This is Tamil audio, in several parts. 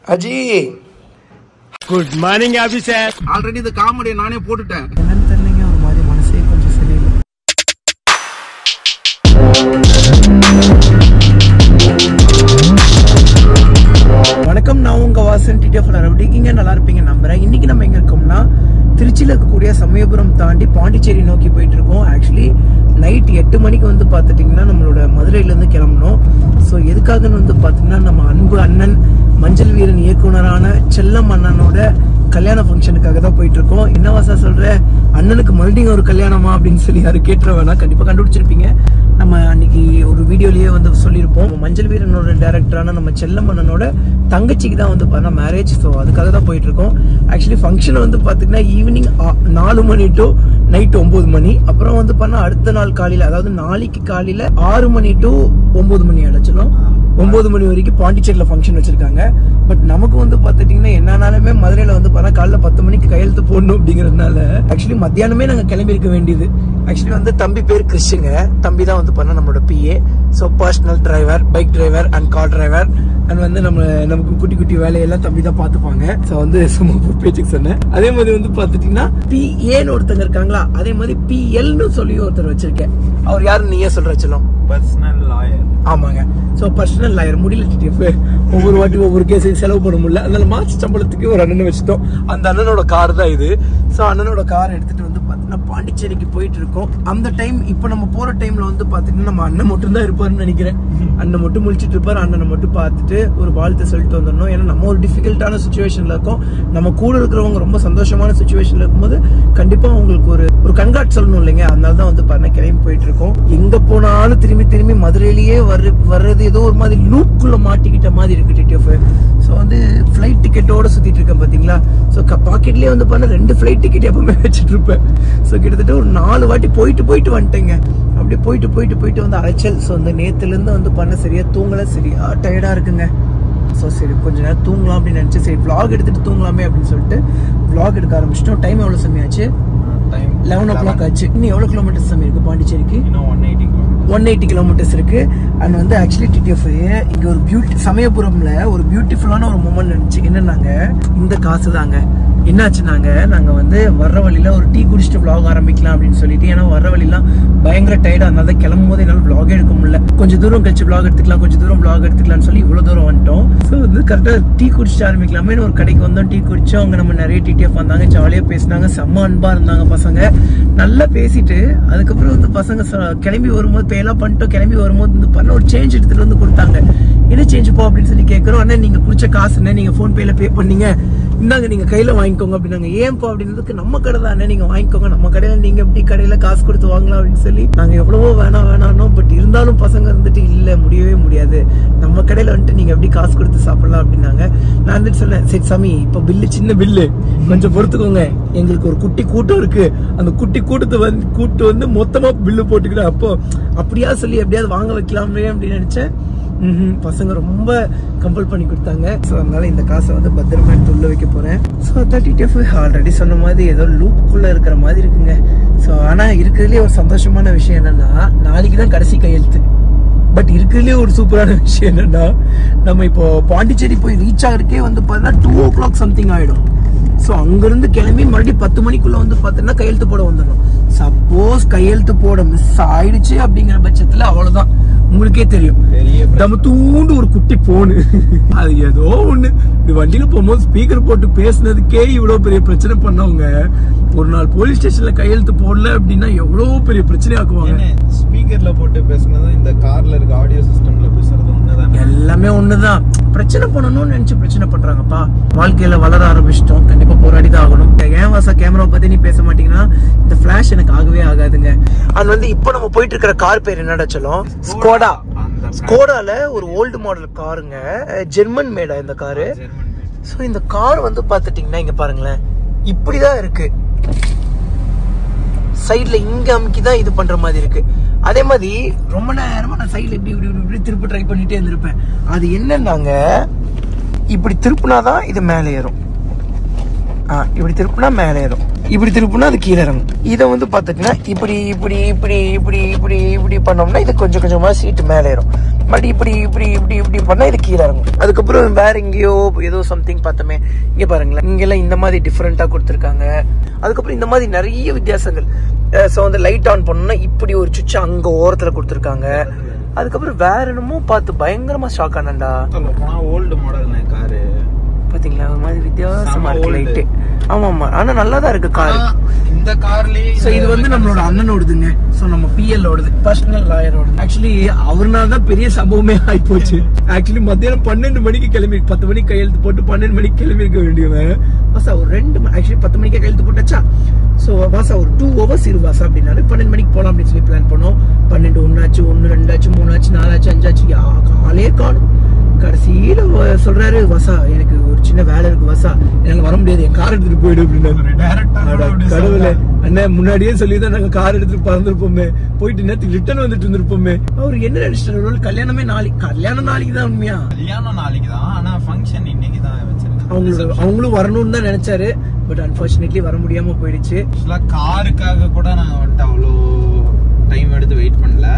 அஜி குட் மார்னிங் ஆபீசர். ஆல்ரெடி இந்த காமெடியை நானே போட்டுட்டேன். என்னன்னு தெரியலங்க, ஒரு மாதிரி மனசே கொஞ்சம் சரியில்லை. வணக்கம், நான் உங்க வாசன் டிடிஎஃப். எப்படி இருக்கீங்க? நல்லா இருப்பீங்க நம்புறேன். இன்னைக்கு நம்ம எங்க இருக்கோம்னா திருச்சியில் இருக்கக்கூடிய சமயபுரம் தாண்டி பாண்டிச்சேரி நோக்கி போயிட்டு இருக்கோம். ஆக்சுவலி நைட் 8 மணிக்கு வந்து பார்த்துட்டிங்கன்னா நம்மளோட மதுரையிலேருந்து கிளம்பணும். ஸோ எதுக்காகன்னு வந்து பார்த்தீங்கன்னா நம்ம அன்பு அண்ணன் மஞ்சள் வீரன் இயக்குனரான செல்லம் அண்ணனோட கல்யாண ஃபங்க்ஷனுக்காக தான் போயிட்டு இருக்கோம். என்ன வாசா சொல்ற, அண்ணனுக்கு மறுபடியும் ஒரு கல்யாணமா அப்படின்னு சொல்லி யாரும் கேட்டுற வேணா, கண்டிப்பா கண்டுபிடிச்சிருப்பீங்க. நம்ம அன்னைக்கு ஒரு வீடியோலயே வந்து சொல்லியிருப்போம். மஞ்சள் வீரனோட டைரக்டரான நம்ம செல்லம் அண்ணனோட தங்கச்சிக்கு தான் வந்து பார்த்தா மேரேஜ். ஸோ அதுக்காக தான் போயிட்டு இருக்கோம். ஆக்சுவலி ஃபங்க்ஷன் வந்து பார்த்தீங்கன்னா ஈவினிங் 4 மணி டு நைட் 9 மணி. அப்புறம் வந்து பண்ணா அடுத்த நாள் காலையில, அதாவது நாளைக்கு காலையில 6 மணி டு 9 மணி அடைச்சலும் 9 மணி வரைக்கும் பாண்டிச்சேரியில ஃபங்க்ஷன் வச்சிருக்காங்க. பட் நமக்கு வந்து பாத்துட்டீங்கன்னா என்னன்னாலுமே மதுரையில வந்து பார்த்தா காலைல 10 மணிக்கு கையெழுத்து போடணும் அப்படிங்கறதுனால ஆக்சுவலி மத்தியானமே நாங்க கிளம்பி இருக்க வேண்டியது. ஆக்சுவலி வந்து தம்பி பேர் கிறிஷுங்க. தம்பி தான் வந்து பண்ண நம்மளோட PA. So personal driver, bike driver and car driver. And வந்து நமக்கு குட்டி குட்டி வேலையெல்லாம் தம்பி தான் பாத்துப்பாங்க. ஸோ வந்து சும்மா பேச்சுக்கு சொன்னேன். அதே மாதிரி வந்து பாத்துட்டீங்கன்னா PAன்னு ஒருத்தங்க இருக்காங்களா, அதே மாதிரி PLன்னு சொல்லி ஒருத்தர் வச்சிருக்கேன். அவர் யாருன்னு நீயே சொல்ற சொல்லும். Personal lawyer. ஆமாங்க. So personal lawyer. முடியல டிடிஎஃப், ஒவ்வொரு வாட்டி ஒவ்வொரு கேஸுக்கு செலவு பண்ண முடியல. அதனால மாச சம்பளத்துக்கு ஒரு அண்ணனை வச்சுட்டோம். அந்த அண்ணனோட கார் தான் இது. ஸோ அண்ணனோட கார் எடுத்துட்டு வந்து பார்த்தீங்கன்னா பாண்டிச்சேரிக்கு போயிட்டு இருக்கோம். அந்த டைம் இப்போ நம்ம போற டைம்ல வந்து பார்த்தீங்கன்னா நம்ம அண்ணன் மட்டும் தான் இருப்பாருன்னு நினைக்கிறேன். அண்ணன் மட்டும் முழிச்சிட்டு இருப்பாரு. அண்ணனை மட்டும் பார்த்துட்டு ஒரு வாழ்த்து சொல்லிட்டு வந்துடணும். ஏன்னா நம்ம ஒரு டிஃபிகல்ட்டான சுச்சுவேஷன்ல இருக்கோம். நம்ம கூட இருக்கிறவங்க ரொம்ப சந்தோஷமான சுச்சுவேஷன்ல இருக்கும்போது கண்டிப்பா அவங்களுக்கு ஒரு கண்காட் சொல்லணும் இல்லைங்க. அதனால தான் வந்து பார்த்தீங்கன்னா கிளம்பி போயிட்டு இருக்கோம். எங்க போனாலும் திரும்பி மதுரையிலேயே வர்றது ஏதோ ஒரு மாதிரி லூப்புக்குள்ள மாட்டிக்கிட்ட மாதிரி இருக்கு டிடிஎஃப். ஸோ வந்து ஃபிளைட் டிக்கெட்டோட சுத்திட்டு இருக்கேன் பாத்தீங்களா. ஸோ பாக்கெட்லயே வந்து பண்ண 2 ஃபிளைட் டிக்கெட் எப்பவுமே வச்சுட்டு இருப்பேன். ஸோ கிட்டத்தட்ட ஒரு 4 வாட்டி போயிட்டு வந்துட்டேங்க. அப்படியே போயிட்டு வந்து அலைச்சல். ஸோ அந்த நேத்துல இருந்து வந்து பண்ண சரியா தூங்கல, சரியா டயர்டா இருக்குங்க. ஸோ சரி கொஞ்ச நேரம் தூங்கலாம் அப்படின்னு நினைச்சு சரி vlog எடுத்துட்டு தூங்கலாமே அப்படின்னு சொல்லிட்டு vlog எடுக்க ஆரம்பிச்சிட்டோம். டைம் எவ்வளவு சமயாச்சு? 11 o'clock ஆச்சு. இன்னும் எவ்வளவு கிலோமீட்டர் சமயம் இருக்கு பாண்டிச்சேரிக்கு? 180 கிலோமீட்டர்ஸ் இருக்கு. அண்ட் வந்து ஆக்சுவலி டிடிஎஃப் இங்க ஒரு சமயபுரம்ல ஒரு பியூட்டிஃபுல்லான ஒரு மூமெண்ட் இருந்துச்சு. என்னன்னாங்க, இந்த காசு தாங்க. என்னாச்சுனாங்க, நாங்க வந்து வர்ற வழியில ஒரு டீ குடிச்சிட்டு vlog ஆரம்பிக்கலாம் அப்படின்னு சொல்லிட்டு, ஏன்னா வர்ற வழியெல்லாம் பயங்கர டயர்டா, அதனால கிளம்பும் போது என்னால vlog எடுக்க முடியல. கொஞ்சம் தூரம் கழிச்சு vlog எடுத்துக்கலாம்னு சொல்லி இவ்வளவு தூரம் வந்துட்டோம். ஸோ வந்து கரெக்டா டீ குடிச்சிட்டு ஆரம்பிக்கலாமே ஒரு கடைக்கு வந்தோம். டீ குடிச்சோம். அங்க நம்ம நிறைய டிடிஎஃப் வந்தாங்க, ஜாலியா பேசினாங்க, செம்ம அன்பா இருந்தாங்க பசங்க. நல்லா பேசிட்டு அதுக்கப்புறம் வந்து பசங்க கிளம்பி வரும்போது பேலாம் பண்ணிட்டோம். கிளம்பி வரும்போது வந்து பண்ண ஒரு சேஞ்ச் எடுத்துட்டு வந்து கொடுத்தாங்க. என்ன சேஞ்ச் போ அப்படின்னு சொல்லி கேட்கிறோம். அண்ணா நீங்க குடிச்ச காசு என்ன, நீங்க போன் பேல பே பண்ணீங்க, இந்தாங்க நீங்க கையில வாங்கிக்கோங்க அப்படின்னாங்க. ஏன்பா அப்படின்றதுக்கு, நம்ம கடை தானே, நீங்க வாங்கிக்கோங்க, நம்ம கடையில நீங்க எப்படி கடையில காசு கொடுத்து வாங்கலாம் அப்படின்னு சொல்லி நாங்க எவ்வளவோ வேணாம். பட் இருந்தாலும் பசங்க இருந்துட்டு இல்ல முடியவே முடியாது, நம்ம கடையில வந்துட்டு நீங்க எப்படி காசு கொடுத்து சாப்பிடலாம் அப்படின்னாங்க. நான் வந்துட்டு சொன்னேன், சரி சாமி இப்ப பில்லு சின்ன பில்லு கொஞ்சம் பொறுத்துக்கோங்க, எங்களுக்கு ஒரு குட்டி கூட்டம் இருக்கு, அந்த குட்டி கூட்டு வந்து மொத்தமா பில்லு போட்டுக்கிட்டு அப்போ அப்படியா சொல்லி எப்படியாவது வாங்க வைக்கலாமே அப்படின்னு நினைச்சேன். பசங்க ரொம்ப கம்பல் பண்ணி கொடுத்தாங்க. ஸோ அதனால இந்த காசை வந்து பத்திரமா எடுத்து உள்ள வைக்க போறேன். ஸோ டிடிஎஃப் ஆல்ரெடி சொன்ன மாதிரி ஏதோ லூப்புக்குள்ள இருக்கிற மாதிரி இருக்குங்க. ஸோ ஆனா இருக்கிறதுலேயே ஒரு சந்தோஷமான விஷயம் என்னன்னா, நாளைக்கு தான் கடைசி கையெழுத்து. பட் இருக்கிறதுலேயே ஒரு சூப்பரான விஷயம் என்னன்னா, நம்ம இப்போ பாண்டிச்சேரி போய் ரீச் ஆகிறதுக்கே வந்து பார்த்தீங்கன்னா 2 o'clock சம்திங் ஆயிடும். ஸோ அங்கிருந்து கிளம்பி மறுபடியும் 10 மணிக்குள்ள வந்து பார்த்தீங்கன்னா கையெழுத்து போட வந்துடணும். சப்போஸ் கையெழுத்து போட மிஸ் ஆயிடுச்சு அப்படிங்கிற பட்சத்துல அவ்வளவுதான், உங்களுக்கே தெரியும். நம்ம தூண்டு ஒரு குட்டி போனு, அது ஏதோ ஒண்ணு இப்படி வண்டியில போகும்போது ஸ்பீக்கர் போட்டு பேசுனதுக்கே இவ்வளவு பெரிய பிரச்சனை பண்ணவங்க, ஒரு நாள் போலீஸ் ஸ்டேஷன்ல கையெழுத்து போடல அப்படின்னா எவ்வளவு பெரிய பிரச்சனை ஆக்குவாங்க. ஸ்பீக்கர்ல போட்டு பேசுனதும் இந்த கார்ல இருக்க ஆடியோ சிஸ்டம்ல பேசுறதும் ஒண்ணுதான், எல்லாமே ஒண்ணுதான். பிரச்சனை பண்ணணும்னு நினைச்சு பிரச்சனை பண்றாங்கப்பா. வாழ்க்கையில வளர ஆரம்பிச்சிட்டோம், கண்டிப்பா போராடிதான் ஆகணும். ஏன் வாசா கேமரா பத்தி நீ பேச மாட்டீங்கன்னா, இந்த பிளாஷ் எனக்கு ஆகவே ஆகாதுங்க. அது வந்து இப்ப நம்ம போயிட்டு இருக்கிற கார் பேர் என்னடா சொல்லும்? ஸ்கோடா. ஸ்கோடால ஒரு ஓல்டு மாடல் காருங்க, ஜெர்மன் மேடா இந்த காரு. சோ இந்த கார் வந்து பாத்துட்டீங்கன்னா இங்க பாருங்களேன், இப்படிதான் இருக்கு. சைட்ல இங்க அமுக்கிதான் இது பண்ற மாதிரி இருக்கு. அதே மாதிரி ரொம்ப நேரமா நான் சைட்ல இப்படி திருப்பி ட்ரை பண்ணிட்டே இருந்திருப்பேன். அது என்னன்னாங்க, இப்படி திருப்பினாதான் இது மேலே ஏறும். இப்படி திருப்பினா மேலே ஏறும், இப்படி திருப்பினா அது கீழே இறங்கும். இதை வந்து பார்த்துட்டிங்கன்னா இப்படி இப்படி இப்படி இப்படி இப்படி இப்படி பண்ணோம்னா இது கொஞ்சம் கொஞ்சமாக சீட்டு மேலே ஏறும். பட் இப்படி இப்படி இப்படி இப்படி பண்ணால் இது கீழே இறங்கும். அதுக்கப்புறம் வேற எங்கேயோ ஏதோ சம்திங் பார்த்தோமே, இங்கே பாருங்களேன், இங்கெல்லாம் இந்த மாதிரி டிஃப்ரெண்ட்டாக கொடுத்துருக்காங்க. அதுக்கப்புறம் இந்த மாதிரி நிறைய வித்தியாசங்கள். ஸோ வந்து லைட் ஆன் பண்ணோம்னா இப்படி ஒரு சுவிட்ச் அங்கே ஓரத்தில் கொடுத்துருக்காங்க. அதுக்கப்புறம் வேற என்னமோ பார்த்து பயங்கரமா ஷாக் ஆனண்டா. ஓல்டு மாடல் காரு பாத்தீங்களா, ஒரு மாதிரி வித்தியாசமா இருக்கு லைட்டு. ஆமா ஆமா, ஆனா நல்லாதான் இருக்கு காரு. இந்த கார்லயே இது வந்து நம்மளோட அண்ணனோடுதுங்க. சோ நம்ம பிஎல் ஓடுது, பர்சனல் லாயரோட. ஆக்சுவலி அவர்னால தான் பெரிய சம்பவமே ஆகி போச்சு. ஆக்சுவலி மத்தியானம் 12 மணிக்கு கிளம்பி 10 மணிக்கு கையெழுத்து போட்டு 12 மணிக்கு கிளம்பி இருக்க வேண்டியவன் வாசா ஒரு 2 ஆக்சுவலி 10 மணிக்கு கையெழுத்து போட்டாச்சா. ஸோ வாசா ஒரு 2 hours இரு வாசா அப்படின்னாரு. 12 மணிக்கு போகலாம் அப்படின்னு சொல்லி பிளான் பண்ணோம். 12, 1 ஆச்சு, 1, 2 ஆச்சு, 3 ஆச்சு, 4 ஆச்சு, 5 ஆச்சு, காலே காணும். கடைசியில சொல்றாரு, வசா எனக்கு ஒரு சின்ன வேலை இருக்கு வசா, என்னால வர முடியாது, என் கார் எடுத்துட்டு போயிடு அப்படின்னு. கடவுளே, அண்ணன் முன்னாடியே சொல்லிதான் நாங்க கார் எடுத்துட்டு பறந்துருப்போமே, போயிட்டு நேரத்துக்கு ரிட்டர்ன் வந்துட்டு இருந்திருப்போமே. அவர் என்ன நினைச்சிட்டாரு, கல்யாணமே நாளைக்கு. கல்யாணம் நாளைக்கு தான். உண்மையா கல்யாணம் நாளைக்கு தான், ஆனா ஃபங்க்ஷன் இன்னைக்கு தான் வச்சிருக்காங்க. அவங்களும் வரணும்னு தான் நினைச்சாரு. பட் அன்பார்ச்சுனேட்லி வர முடியாம போயிடுச்சு. காருக்காக கூட நான் வந்துட்டு அவ்வளோ டைம் எடுத்து வெயிட் பண்ணல.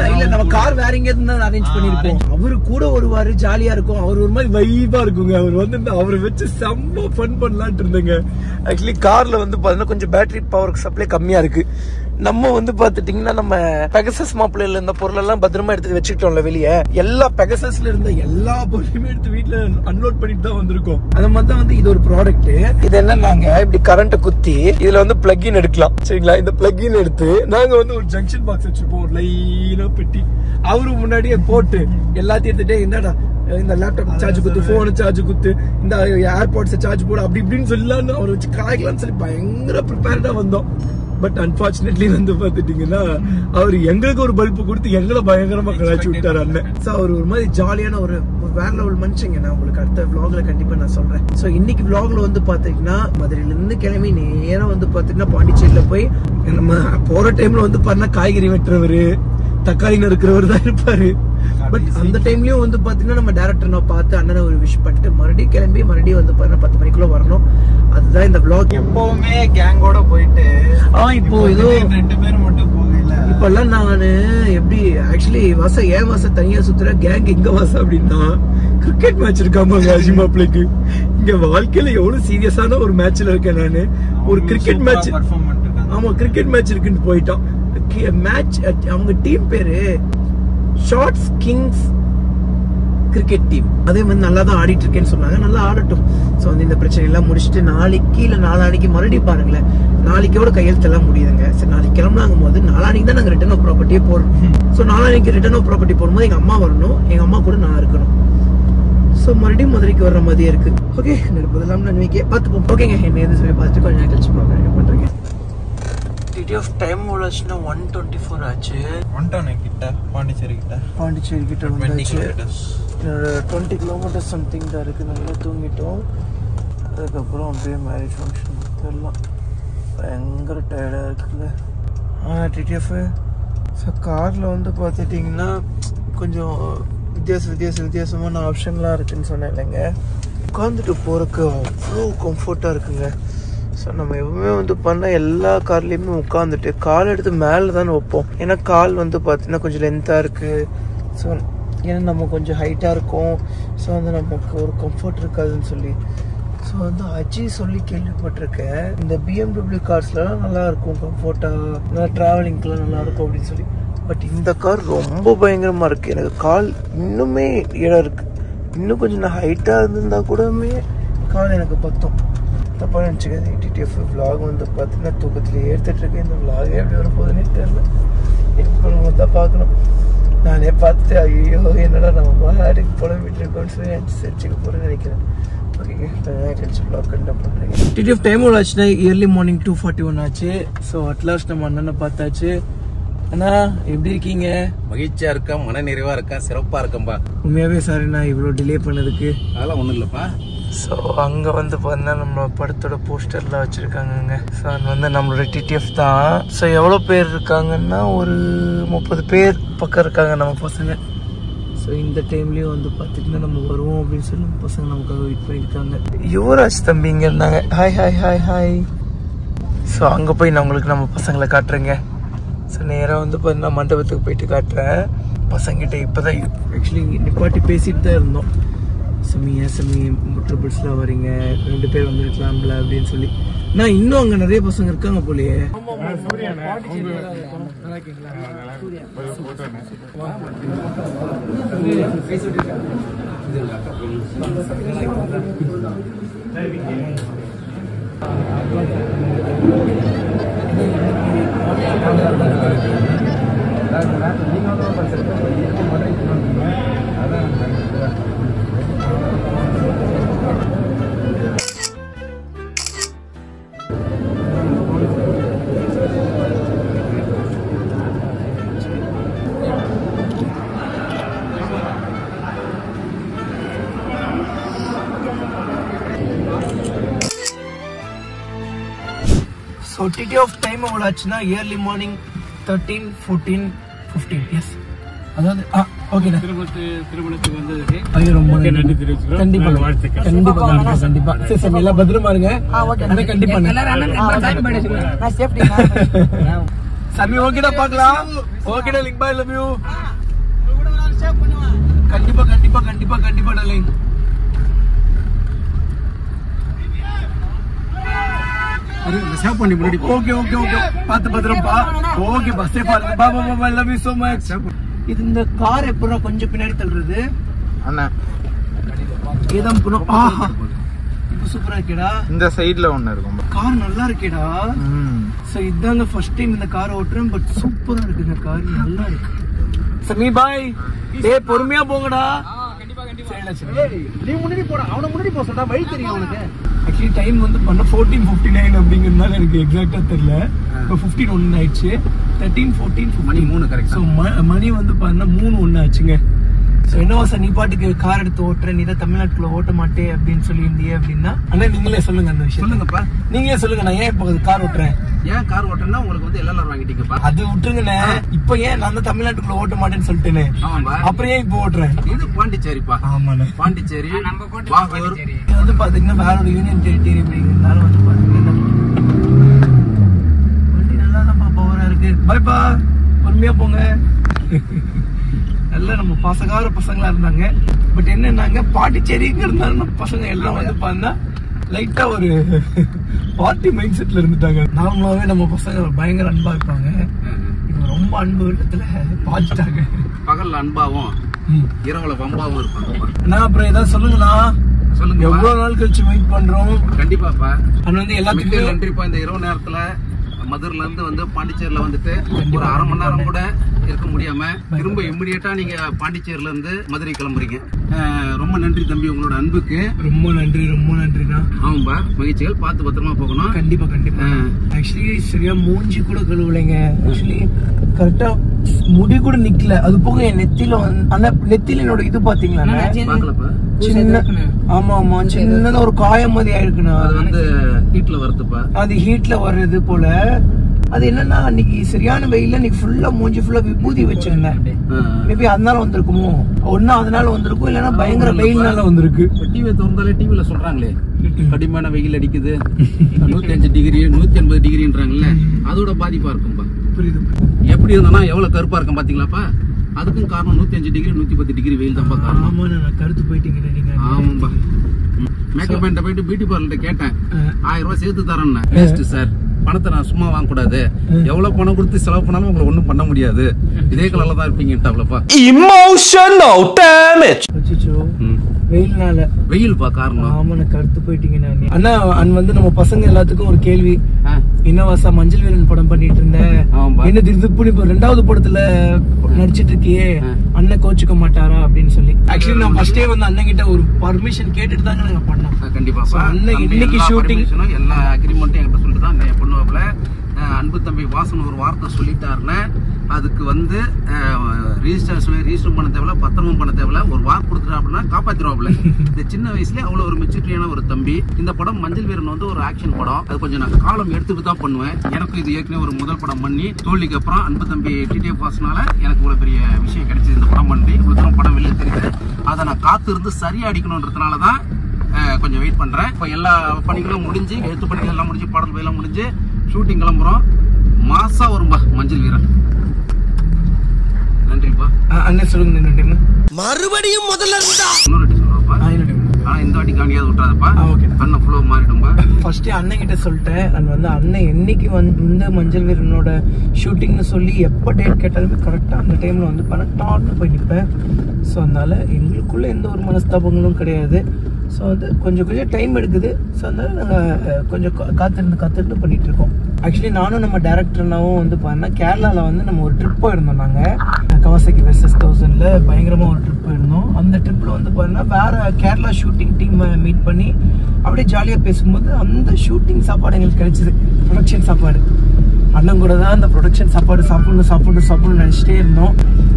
இல்ல நம்ம கார் வேற எங்க இருந்து அரேஞ்ச் பண்ணிருப்போம். அவரு கூட வருவாரு, ஜாலியா இருக்கும். அவர் ஒரு மாதிரி வைபா இருக்குங்க. அவர் வந்து அவரை வச்சு செம்ம ஃபன் பண்ணலாம்னு இருந்தேங்க. ஆக்சுவலி கார்ல வந்து பாத்தீங்கன்னா கொஞ்சம் பேட்டரி பவர் சப்ளை கம்மியா இருக்கு. நம்ம வந்து பாத்துட்டீங்கன்னா நம்ம பெகசஸ் மாப்பிள்ளையில இருந்த பொருள் எல்லாம் பத்திரமா எடுத்து வச்சுக்கிட்டோம்ல வெளியே. எல்லா பெகசஸ்ல இருந்த எல்லா பொருளையுமே எடுத்து வீட்டுல அன்லோட் பண்ணிட்டு தான் வந்திருக்கோம். அந்த மாதிரி தான் வந்து இது ஒரு ப்ராடக்ட். இது என்னன்னாங்க, இப்படி கரண்ட குத்தி இதுல வந்து பிளக்இன் எடுக்கலாம். சரிங்களா, இந்த பிளக்இன் எடுத்து நாங்க வந்து ஒரு ஜங்ஷன் பாக்ஸ் வச்சிருப்போம், ஒரு லைனா பெட்டி. அவரு முன்னாடியே போட்டு எல்லாத்தையும் எடுத்துட்டு, என்னடா இந்த லேப்டாப் சார்ஜ் குத்து, போன் சார்ஜ் குத்து, இந்த ஏர்பாட்ஸ் சார்ஜ் போடு, அப்படி இப்படின்னு சொல்லலாம்னு அவர் வச்சு கலாய்க்கலாம்னு சொல்லி பயங்கர ப்ரிப்பேர்டா வந்தோம். பட் அன்பார்ச்சுனேட்லி வந்து பாத்துட்டீங்கன்னா அவர் எங்களுக்கு ஒரு பல்பு கொடுத்து எங்களை பயங்கரமா கலாய்ச்சி விட்டாரு அண்ணன். சோ அவர் ஒரு மாதிரி ஜாலியான ஒரு வேற லெவல் மனுஷங்க. நான் உங்களுக்கு அடுத்த vlogல கண்டிப்பா நான் சொல்றேன். சோ இன்னைக்கு vlogல வந்து பாத்தீங்கன்னா மதுரையில இருந்து கிளம்பி நேரம் வந்து பாத்தீங்கன்னா பாண்டிச்சேரியில போய் நம்ம போற டைம்ல வந்து பாத்தீங்கன்னா காய்கறி வெட்டுறவரு, தக்காளி நறுக்கிறவர் தான் இருப்பாரு. பட் அந்த டைம்லயும் வந்து பாத்தீங்கன்னா நம்ம டைரக்டர் நான் பார்த்து அண்ணனை ஒரு விஷ் பண்ணிட்டு மறுபடியும் கிளம்பி மறுபடியும் வந்து பாத்தீங்கன்னா 10 மணிக்குள்ள வரணும். அதுதான் இந்த vlog. எப்பவுமே கேங்கோட போயிட்டு இப்போ ஏதோ 2 பேர் மட்டும் போகல. இப்பெல்லாம் நானு எப்படி ஆக்சுவலி வாசா ஏன் வாசா தனியா சுத்துற, கேங் எங்க வாசா அப்படின்னா கிரிக்கெட் மேட்ச் இருக்காம அஜிமா பிள்ளைக்கு. இங்க வாழ்க்கையில எவ்வளவு சீரியஸான ஒரு மேட்ச்ல இருக்கேன் நானு. ஒரு கிரிக்கெட் மேட்ச், ஆமா கிரிக்கெட் மேட்ச் இருக்குன்னு போயிட்டோம். மேட்ச் அவங்க டீம் பேரு ஷார்ட்ஸ் கிங்ஸ் கிரிக்கெட் டீம். அதே மாதிரி நல்லா தான் ஆடிட்டு இருக்கேன்னு சொன்னாங்க. நல்லா ஆடட்டும். ஸோ வந்து இந்த பிரச்சனை எல்லாம் முடிச்சுட்டு நாளைக்கு இல்லை நாளானிக்கு மறுபடியும் பாருங்களேன், நாளைக்கோட கையெழுத்தெல்லாம் முடியுதுங்க. சரி நாளைக்கு கிளம்புனாங்கும் போது நாளானிக்கு தான் நாங்கள் ரிட்டர்ன் ஆஃப் ப்ராப்பர்ட்டியே போடுறோம். ஸோ நாளானிக்கு ரிட்டர்ன் ஆஃப் ப்ராப்பர்ட்டி போடும்போது எங்கள் அம்மா வரணும், எங்கள் அம்மா கூட நான் இருக்கணும். ஸோ மறுபடியும் மதுரைக்கு வர்ற மாதிரியே இருக்கு. ஓகே, நடப்பதெல்லாம் நன்மைக்கே பார்த்துப்போம். ஓகேங்க, என்ன எது சொல்லி பார்த்துட்டு கொஞ்சம் நேரம் கழிச்சு ப்ரோக்ராம் பண்ணுறேங்க. டிடி ஆஃப் டைம் எவ்வளோச்சுன்னா 1:24 ஆச்சு. கிட்ட பாண்டிச்சேரி கிட்ட வந்தாச்சு. 20 கிலோமீட்டர் சம்திங் தான் இருக்குது. நல்லா தூங்கிட்டோம். அதுக்கப்புறம் அப்படியே மேரேஜ் ஃபங்க்ஷன் எல்லாம் பயங்கர டயர்டாக இருக்குங்க. ஆனால் டிடிஎஃப் ஸோ காரில் வந்து பார்த்துட்டிங்கன்னா கொஞ்சம் வித்தியாசமான ஆப்ஷன்லாம் இருக்குதுன்னு சொன்னேன் இல்லைங்க. உட்காந்துட்டு போகிறதுக்கு அவ்வளோ கம்ஃபர்ட்டாக இருக்குங்க. ஸோ நம்ம எப்பவுமே வந்து பண்ணால் எல்லா கார்லேயுமே உட்காந்துட்டு கால் எடுத்து மேலே தானே வைப்போம். ஏன்னா கால் வந்து பார்த்தீங்கன்னா கொஞ்சம் லென்த்தாக இருக்குது. ஸோ ஏன்னா நம்ம கொஞ்சம் ஹைட்டாக இருக்கும். ஸோ வந்து நமக்கு ஒரு கம்ஃபர்ட் இருக்காதுன்னு சொல்லி ஸோ வந்து அஜி சொல்லி கேள்விப்பட்டிருக்கேன். இந்த BMW கார்ஸ்லாம் நல்லா இருக்கும், கம்ஃபர்ட்டாக நல்லா ட்ராவலிங்க்கெலாம் நல்லாயிருக்கும் அப்படின்னு சொல்லி. பட் இந்த கார் ரொம்ப பயங்கரமாக இருக்குது. எனக்கு கால் இன்னுமே இடம் இருக்குது. இன்னும் கொஞ்சம் நான் ஹைட்டாக இருந்திருந்தால் கூடமே கால் எனக்கு பத்தும். தப்பாக நினச்சிக்காது. டிடிஎஃப் vlog வந்து பார்த்தீங்கன்னா தூக்கத்தில் எடுத்துகிட்ருக்கேன். இந்த vlog எப்படி வர போகுதுன்னே தெரில. இப்போ நம்ம தான் பார்க்கணும். நானே பார்த்துட்டு ஐயோ என்னடா நம்ம பாட்டுக்கு புலம்பிட்டு இருக்கோம்னு சொல்லி சிரிச்சுக்க போகிறேன்னு நினைக்கிறேன். ஓகே, கழிச்சு vlog கண்டா பண்ணுறேன். டிடிஎஃப் டைம் எவ்வளோ ஆச்சுன்னா early morning 2:41 ஆச்சு. ஸோ அட்லாஸ்ட் நம்ம அண்ணனை பார்த்தாச்சு. அண்ணா எப்படி இருக்கீங்க? மகிழ்ச்சியா இருக்கா, மன நிறைவா இருக்கா, சிறப்பா இருக்கம்பா. உண்மையாவே சாரிண்ணா இவ்வளோ டிலே பண்ணதுக்கு. அதெல்லாம் ஒன்றும் இல்லைப்பா. ஸோ அங்கே வந்து பார்த்தீங்கன்னா நம்ம படத்தோட போஸ்டர்லாம் வச்சுருக்காங்கங்க. ஸோ அது வந்து நம்மளோட டிடிஎஃப் தான். ஸோ எவ்வளோ பேர் இருக்காங்கன்னா ஒரு 30 பேர் பக்கம் இருக்காங்க நம்ம பசங்க. ஸோ இந்த டைம்லேயும் வந்து பார்த்திங்கன்னா நம்ம வருவோம் அப்படின்னு சொல்லி நம்ம பசங்க நமக்காக வெயிட் பண்ணியிருக்காங்க. யுவராஜ் தம்பி இங்கே இருந்தாங்க. Hi hi hi hi. So அங்கே போய் நான் உங்களுக்கு நம்ம பசங்களை காட்டுறேங்க. ஸோ நேராக வந்து பார்த்தீங்கன்னா மண்டபத்துக்கு போயிட்டு காட்டுறேன். பசங்கிட்ட இப்போ தான் ஆக்சுவலி நிப்பாட்டி பேசிட்டு தான் இருந்தோம். சமி ட்ரிபிள்ஸ்லாம் வரீங்க, 2 பேர் வந்துருக்கலாம்ல அப்படின்னு சொல்லி. நான் இன்னும் அங்கே நிறைய பசங்க இருக்காங்க போலயே. So TT of time எவ்வளோ ஆச்சுன்னா early morning 13, 14, 15. எஸ் அதாவது ஓகேண்ணா. திருமணத்துக்கு வந்ததுக்கு ரொம்ப நன்றி தெரிவிச்சுக்கிறோம். கண்டிப்பா சரி சார், எல்லாம் பத்திரமா இருங்க. கண்டிப்பா சமி ஓகேடா, பார்க்கலாம். ஓகேடா லிங்க் பாய், லவ் யூ. கண்டிப்பா டார்லிங். ஓகே பாத்து பத்திரம்ப்பா. ஓகேப்பா, சேஃபா இருங்க. பா லவ் யூ சோ மச். இது இந்த கார் எப்படா கொஞ்சம் பின்னாடி தள்ளுறது அண்ணா? ஏதான் புறம். ஆஹா, இப்போ சூப்பரா இருக்கேடா. இந்த சைடுல ஒண்ணு இருக்கும். கார் நல்லா இருக்கேடா. சோ இதாங்க ஃபர்ஸ்ட் டைம் இந்த கார் ஓட்டுறேன். பட் சூப்பரா இருக்கு இந்த கார், நல்லா இருக்கு. சமி பாய், டேய் பொறுமையா போங்கடா. நீ முன்னாடி போடா, அவன முன்னாடி போ சொல்றா, வழி தெரியும் அவனுக்கு. ஆக்சுவலி டைம் வந்து பண்ண 14:59 அப்படிங்கிறதுனால எனக்கு எக்ஸாக்டா தெரியல. இப்போ 15:01 ஆயிடுச்சு. 13, 14, மணி 3 கரெக்ட். ஸோ மணி வந்து பார்த்தா 3:01 ஆச்சுங்க. ஸோ என்னவா சார், நீ பாட்டுக்கு கார் எடுத்து ஓட்டுறேன், நீ தான் தமிழ்நாட்டுக்குள்ள ஓட்ட மாட்டே அப்படின்னு சொல்லியிருந்தியே அப்படின்னா, அண்ணா நீங்களே சொல்லுங்க அந்த விஷயம். சொல்லுங்கப்பா, நீங்களே சொல்லுங்க. நான் ஏன் இப்போ கார் ஓட்டுறேன்? ஏன் கார் ஓட்டுறேன்னா உங்களுக்கு வந்து எல்லாரும் வாங்கிட்டீங்கப்பா. அது விட்டுருங்கண்ணே. இப்போ ஏன் நான் தான் தமிழ்நாட்டுக்குள்ள ஓட்ட மாட்டேன்னு சொல்லிட்டேனே, அப்புறம் ஏன் இப்போ ஓட்டுறேன்? இது பாண்டிச்சேரிப்பா. ஆமாண்ணே, பாண்டிச்சேரி. இது வந்து பாத்தீங்கன்னா வேற ஒரு யூனியன் டெரிட்டரி அப்படிங்கிறதுனால வந்து பாத்தீங்கன்னா வண்டி நல்லா தான் பவரா இருக்கு. பாய்ப்பா, பொறுமையா போங்க. நல்ல நம்ம பாசகார பசங்களா இருந்தாங்க. பட் என்னன்னாங்க, பாண்டிச்சேரிங்கிறதுனால நம்ம பசங்க எல்லாம் வந்து பார்த்தா லைட்டா ஒரு பார்ட்டி மைண்ட் செட்ல இருந்துட்டாங்க. நார்மலாவே நம்ம பசங்க பயங்கர அன்பா இருப்பாங்க. இவங்க ரொம்ப அன்பு இடத்துல பாத்துட்டாங்க. பகல்ல அன்பாவும் இரவுல வம்பாவும் இருப்பாங்க. நான் அப்புறம் ஏதாவது சொல்லுங்களா? சொல்லுங்க. எவ்வளவு நாள் கழிச்சு வெயிட் பண்றோம். கண்டிப்பாப்பா. அது வந்து எல்லாத்துக்கும் நன்றிப்பா. இந்த இரவு நேரத்துல மதுரைல இருந்து வந்து பாண்டிச்சேரியில வந்துட்டு ஒரு 1/2 மணி நேரம் கூட இருக்க முடியாம திரும்ப இமிடியேட்டா நீங்க பாண்டிச்சேரியில இருந்து மதுரை கிளம்புறீங்க. ரொம்ப நன்றி தம்பி, உங்களோட அன்புக்கு ரொம்ப நன்றிண்ணா. ஆமாம்பா, மகிழ்ச்சிகள். பார்த்து பத்திரமா போகணும். கண்டிப்பா. ஆக்சுவலி சரியா மூஞ்சி கூட கழுவலைங்க. ஆக்சுவலி கரெக்டா முடி கூட நிக்கல. அது போக என் நெத்தில அந்த நெத்தில என்னோட இது பாத்தீங்களா, சின்ன ஆமா சின்னதா ஒரு காயம் மாதிரி ஆயிருக்குண்ணா. அது வந்து ஹீட்ல வருதுப்பா. அது ஹீட்ல வர்றது போல. அது என்னன்னா, அன்னைக்கு சரியான வெயில இன்னைக்கு ஃபுல்லா மூஞ்சி ஃபுல்லா விபூதி வச்சிருந்தேன். மேபி அதனால வந்திருக்குமோ, ஒன்னும் அதனால வந்திருக்கும், இல்லன்னா பயங்கர வெயில்னால வந்திருக்கு. டிவி திறந்தாலே டிவில சொல்றாங்களே கடுமையான வெயில் அடிக்குது, 105 டிகிரி 180 டிகிரின்றாங்கல்ல, அதோட பாதிப்பா இருக்கும்பா. புரியுது. எப்படி இருந்தா எவ்வளவு கருப்பா இருக்கும் பாத்தீங்களாப்பா? அதுக்கும் காரணம் 105 டிகிரி 110 டிகிரி வெயில் தான் காரணம். ஆமா, நான் கருத்து போயிட்டீங்க நீங்க. ஆமாம்பா. மேக்கப் மேன்ட்ட போயிட்டு பியூட்டி பார்லர்ட்ட கேட்டேன், 1000 ரூபாய் சேர்த்து தரேன். வேஸ்ட் சார், பணத்தை நான் சும்மா வாங்க கூடாது, எவ்வளவு பணம் கொடுத்து செலவு பண்ணாலும் உங்களை ஒண்ணும் பண்ண முடியாது, இதே கலர்ல தான் இருப்பீங்கட்டாப்லப்பா. Emotional damage. வெயில்னால. வெயில்பா காரணம். ஆமா, நான் கருத்து போயிட்டீங்க. அண்ணா வந்து நம்ம பசங்க எல்லாத்துக்கும் ஒரு கேள்வி. என்னவாசா மஞ்சள் வீரன் படம் பண்ணிட்டு இருந்தேன், என்ன திருப்பி இப்ப 2வது படத்துல நடிச்சிட்டு இருக்கியே, அண்ணன் கோச்சுக்க மாட்டாரா அப்படின்னு சொல்லி. ஆக்சுவலி நான் ஃபர்ஸ்டே வந்து அண்ணன் கிட்ட ஒரு பர்மிஷன் கேட்டுட்டு தாங்க நாங்க பண்ணோம். கண்டிப்பா அண்ணன் இன்னைக்கு ஷூட்டிங் எல்லா அக்ரிமெண்ட்டும் என்கிட்ட சொல்லிட்டு தான் என் பண்ணுவாப்ல. அன்பு தம்பி வாசன் ஒரு வார்த்தை சொல்லிட்டாருன்னு அதுக்கு வந்து ரிஜிஸ்டர் பண்ண தேவையில்ல, பத்திரமும் பண்ண தேவையில்ல, ஒரு வாக்கு கொடுத்துட்டா அப்படின்னா காப்பாத்திருவாப்ல. இந்த சின்ன வயசுல அவ்வளவு ஒரு மெச்சூரிட்டியான ஒரு தம்பி. இந்த படம் மஞ்சள் வீரன் வந்து ஒரு ஆக்ஷன் படம். அது கொஞ்சம் நான் காலம் எடுத்துட்டு தான் பண்ணுவேன். எனக்கு இது ஏற்கனவே ஒரு முதல் படம் பண்ணி தோல்விக்கு அப்புறம் அன்பு தம்பி டிடிஎஃப் வாசனால எனக்கு இவ்வளவு பெரிய விஷயம் கிடைச்சது. இந்த படம் பண்ணி இவ்வளவு தூரம் படம் வெளியே தெரியுது. அதை நான் காத்து இருந்து சரியா அடிக்கணும்ன்றதுனாலதான் கொஞ்சம் வெயிட் பண்றேன். இப்ப எல்லா பணிகளும் முடிஞ்சு, எழுத்து பணிகள் எல்லாம் முடிஞ்சு, பாடல் எல்லாம் முடிஞ்சு, ஷூட்டிங் கிளம்புறோம். மாசா வரும்பா மஞ்சள் வீரன். நன்றிப்பா. அண்ணன் சொல்லுங்க இன்னொரு டைம். மறுபடியும் முதல்ல இருந்தா இன்னொரு டைம் சொல்லுவாப்பா. ஆனா இந்த வாட்டி காண்டியாவது விட்டுறாதப்பா. அண்ணன் ஃப்ளோ மாறிடும்பா. ஃபர்ஸ்ட் அண்ணன் கிட்ட சொல்லிட்டேன். நான் வந்து அண்ணன் என்னைக்கு வந்து மஞ்சள் வீரனோட ஷூட்டிங்னு சொல்லி எப்போ டேட் கேட்டாலுமே கரெக்டாக அந்த டைமில் வந்து டான்னு போய் நிற்பேன். ஸோ அதனால எங்களுக்குள்ள எந்த ஒரு மனஸ்தாபங்களும் கிடையாது. ஸோ வந்து கொஞ்சம் டைம் எடுக்குது. ஸோ அதனால நாங்கள் கொஞ்சம் காத்திருந்து பண்ணிட்டு இருக்கோம். ஆக்சுவலி நானும் நம்ம டேரக்டர்னாவும் வந்து பார்த்தீங்கன்னா கேரளாவில் வந்து நம்ம ஒரு ட்ரிப் போயிருந்தோம். நாங்கள் கவாசாக்கி வெர்சஸ் 1000ல பயங்கரமாக ஒரு ட்ரிப் போயிருந்தோம். அந்த ட்ரிப்பில் வந்து பார்த்தீங்கன்னா வேற கேரளா ஷூட்டிங் டீம் மீட் பண்ணி அப்படியே ஜாலியாக பேசும்போது அந்த ஷூட்டிங் சாப்பாடு எங்களுக்கு கிடைச்சிது. ப்ரொடக்ஷன் சாப்பாடு அண்ணன் கூட தான் அந்த ப்ரொடக்ஷன் சாப்பாடு சாப்பிடணும்னு நினச்சிட்டே இருந்தோம்.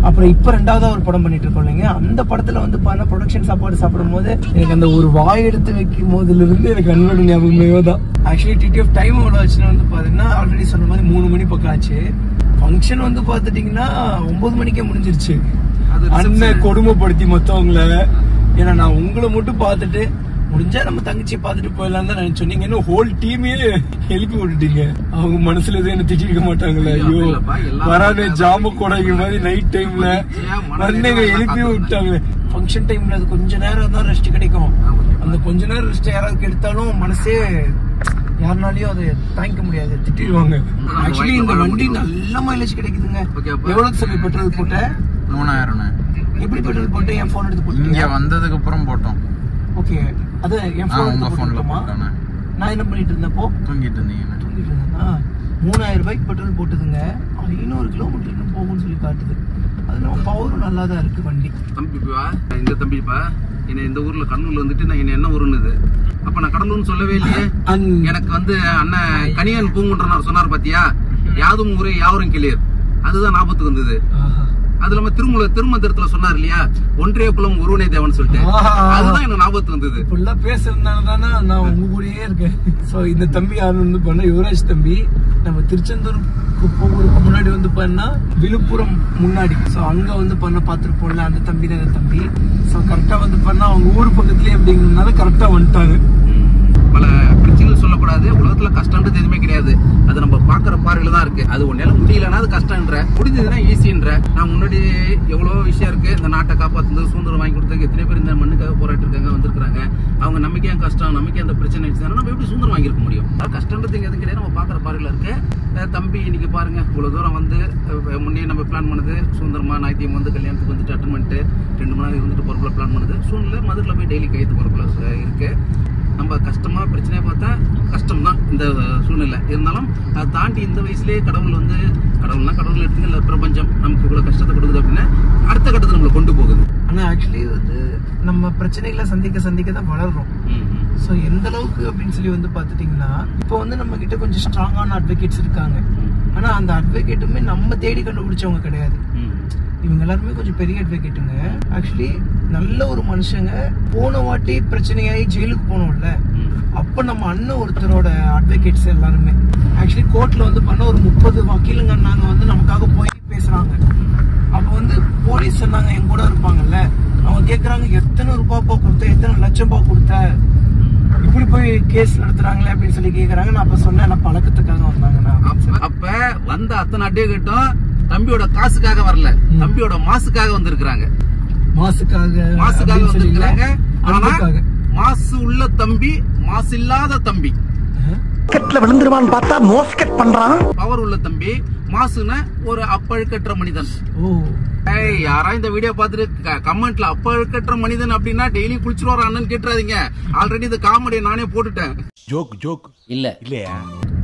அப்புறம் இப்போ 2வது ஒரு படம் பண்ணிட்டு இருக்கோம் இல்லைங்க. அந்த படத்தில் வந்து பார்த்தீங்கன்னா ப்ரொடக்ஷன் சாப்பாடு சாப்பிடும் போது எனக்கு அந்த ஒரு வாய் எடுத்து வைக்கும் போதுலேருந்து எனக்கு அண்ணனோட ஞாபகமே தான். ஆக்சுவலி டிடிஎஃப் டைம் எவ்வளோ ஆச்சுன்னா வந்து பார்த்தீங்கன்னா ஆல்ரெடி சொன்ன மாதிரி 3 மணி பக்கம் ஆச்சு. ஃபங்க்ஷன் வந்து பார்த்துட்டிங்கன்னா 9 மணிக்கே முடிஞ்சிருச்சு. அண்ணன் கொடுமைப்படுத்தி மற்றவங்கள. ஏன்னா நான் உங்களை மட்டும் பார்த்துட்டு முடிஞ்சா நம்ம தங்கச்சி பார்த்துட்டு போயிடலாம் தான் நினைச்சோம். நீங்க இன்னும் ஹோல் டீமையே எழுப்பி விட்டுட்டீங்க. அவங்க மனசுல எதுவும் என்ன திட்டிருக்க மாட்டாங்களே. ஐயோ வரானே ஜாம கொடைங்க மாதிரி நைட் டைம்ல வந்தீங்க எழுப்பி விட்டாங்க. ஃபங்க்ஷன் டைம்ல அது கொஞ்ச நேரம் தான் ரெஸ்ட் கிடைக்கும். அந்த கொஞ்ச நேரம் ரெஸ்ட் யாராவது எடுத்தாலும் மனசே யாருனாலையும் அதை தாங்கிக்க முடியாது, திட்டிடுவாங்க. ஆக்சுவலி இந்த வண்டி நல்ல மைலேஜ் கிடைக்குதுங்க. எவ்வளவு சொல்லி பெட்ரோல் போட்ட? 3000. எப்படி பெட்ரோல் போட்டு என் போன் எடுத்து போட்டு இங்க வந்ததுக்கு அப்புறம் போட்டோம். ஓகே, அது என் போன்ல போட்டோமா? நான் என்ன பண்ணிட்டு இருந்தப்போ தூங்கிட்டு இருந்தேன். 3000 ரூபாய்க்கு பெட்ரோல் போட்டுதுங்க. 500 கிலோமீட்டர் போகும்னு சொல்லி காட்டுது. அதுல பவரும் நல்லா தான் இருக்கு வண்டி. தம்பிப்பா, இந்த தம்பிப்பா என்ன இந்த ஊர்ல கண்ணூர்ல வந்துட்டு நான் என்ன ஊருன்னு அப்ப நான் கடலூர்னு சொல்லவே இல்லையே. எனக்கு வந்து அண்ணன் கனியன் பூங்குன்றனார் சொன்னார் பாத்தியா, யாதும் ஊரே யாவரும் கிளியர், அதுதான் ஞாபகத்துக்கு வந்தது. அது இல்லாம திருமந்திரத்துல சொன்னார் இல்லையா, ஒன்றே குலம் ஒருவனே தேவன் சொல்லிட்டு, அதுதான் எனக்கு ஞாபகத்துக்கு வந்தது. ஃபுல்லா பேசுறதுனாலதானே நான் உங்க கூடயே இருக்கேன். சோ இந்த தம்பி யாரு வந்து பண்ண யுவராஜ் தம்பி. நம்ம திருச்செந்தூருக்கு போகிறதுக்கு முன்னாடி வந்து பண்ணா விழுப்புரம் முன்னாடி, சோ அங்க வந்து பண்ண பாத்துருப்போம்ல, அந்த தம்பி தான் இந்த தம்பி. சோ கரெக்டா வந்து பண்ணா அவங்க ஊர் பக்கத்துலயே அப்படிங்கிறதுனால கரெக்டா வந்துட்டாங்க. பல பிரச்சனைகள் சொல்லக்கூடாது, உலகத்துல கஷ்டம்ன்றது எதுவுமே கிடையாது. அது நம்ம பாக்குற பார்வையில தான் இருக்கு. அது ஒன்னால முடியலன்னா அது கஷ்டம்ன்ற, முடிஞ்சதுன்னா ஈஸின்ற. நான் முன்னாடி எவ்வளவோ விஷயம் இருக்கு. இந்த நாட்டை காப்பாத்துறது, சுதந்திரம் வாங்கி கொடுத்தது, எத்தனை பேர் இந்த மண்ணுக்காக போராட்டு இருக்காங்க, வந்திருக்காங்க. அவங்க நமக்கே கஷ்டம், நமக்கே அந்த பிரச்சனை வச்சுதானே நம்ம எப்படி சுதந்திரம் வாங்கியிருக்க முடியும்? அது கஷ்டம்ன்றது எதுவும் கிடையாது, நம்ம பாக்குற பார்வையில இருக்கு. தம்பி இன்னைக்கு பாருங்க, இவ்வளவு தூரம் வந்து முன்னே நம்ம பிளான் பண்ணது சுதந்திரமா ஞாயிற்று வந்து கல்யாணத்துக்கு வந்துட்டு அட்டன் பண்ணிட்டு 2 மணி நேரம் இருந்துட்டு பொறுப்புல பிளான் பண்ணது சூழ்நிலை மதுரில் போய் டெய்லி கைத்து பொறுப்புல இருக்கு. நம்ம கஷ்டமா பிரச்சனையை பார்த்தா கஷ்டம் தான் இந்த சூழ்நிலை. இருந்தாலும் அதை தாண்டி இந்த வயசுலேயே கடவுள் வந்து, கடவுள்னா கடவுள் எடுத்துங்க, இல்லை பிரபஞ்சம் நமக்கு இவ்வளவு கஷ்டத்தை கொடுக்குது அப்படின்னா அடுத்த கட்டத்தை நம்மளை கொண்டு போகுது. ஆனா ஆக்சுவலி வந்து நம்ம பிரச்சனைகளை சந்திக்க தான் வளர்றோம். ஸோ எந்த அளவுக்கு அப்படின்னு சொல்லி வந்து பார்த்துட்டிங்கன்னா, இப்போ வந்து நம்ம கிட்ட கொஞ்சம் ஸ்ட்ராங்கான அட்வொகேட்ஸ் இருக்காங்க. ஆனா அந்த அட்வொகேட்டுமே நம்ம தேடி கண்டுபிடிச்சவங்க கிடையாது. இவங்க எல்லாருமே கொஞ்சம் பெரிய அட்வொகேட்டுங்க. ஆக்சுவலி நல்ல ஒரு மனுஷங்க. போன வாட்டி பிரச்சனையாகி ஜெயிலுக்கு போனோம்ல, அப்ப நம்ம அண்ணன் ஒருத்தரோட அட்வொகேட்ஸ் எல்லாருமே ஆக்சுவலி கோர்ட்ல வந்து பண்ண ஒரு 30 வக்கீலுங்க நாங்க வந்து நமக்காக போய் பேசுறாங்க. அப்ப வந்து போலீஸ் சொன்னாங்க என் கூட இருப்பாங்கல்ல, அவங்க கேக்குறாங்க எத்தனை ரூபாய் கொடுத்த, எத்தனை லட்சம் ரூபாய் கொடுத்த, இப்படி போய் கேஸ் நடத்துறாங்களே அப்படின்னு சொல்லி கேக்குறாங்க. நான் அப்ப சொன்னேன், நான் பழக்கத்துக்காக வந்தாங்க. அப்ப வந்த அத்தனை அட்வொகேட்டும் தம்பியோட காசுக்காக வரல, தம்பியோட மாசுக்காக வந்திருக்கிறாங்க. மாசுக்காக வந்திருக்கிறாங்க. ஆனா மாசு உள்ள தம்பி, மாசு இல்லாத தம்பி. விழுந்துருவான்னு பார்த்தா மோஸ்கட் பண்றான். பவர் உள்ள தம்பி, மாசுன ஒரு அப்பழுக்கற்ற மனிதன். யாரா இந்த வீடியோ பார்த்துட்டு கமெண்ட்ல அப்பழுக்கற்ற மனிதன் அப்படின்னா டெய்லி குளிச்சுருவாரு அண்ணன் கேட்டுறாதீங்க. ஆல்ரெடி இந்த காமெடியை நானே போட்டுட்டேன். ஜோக் இல்லையா?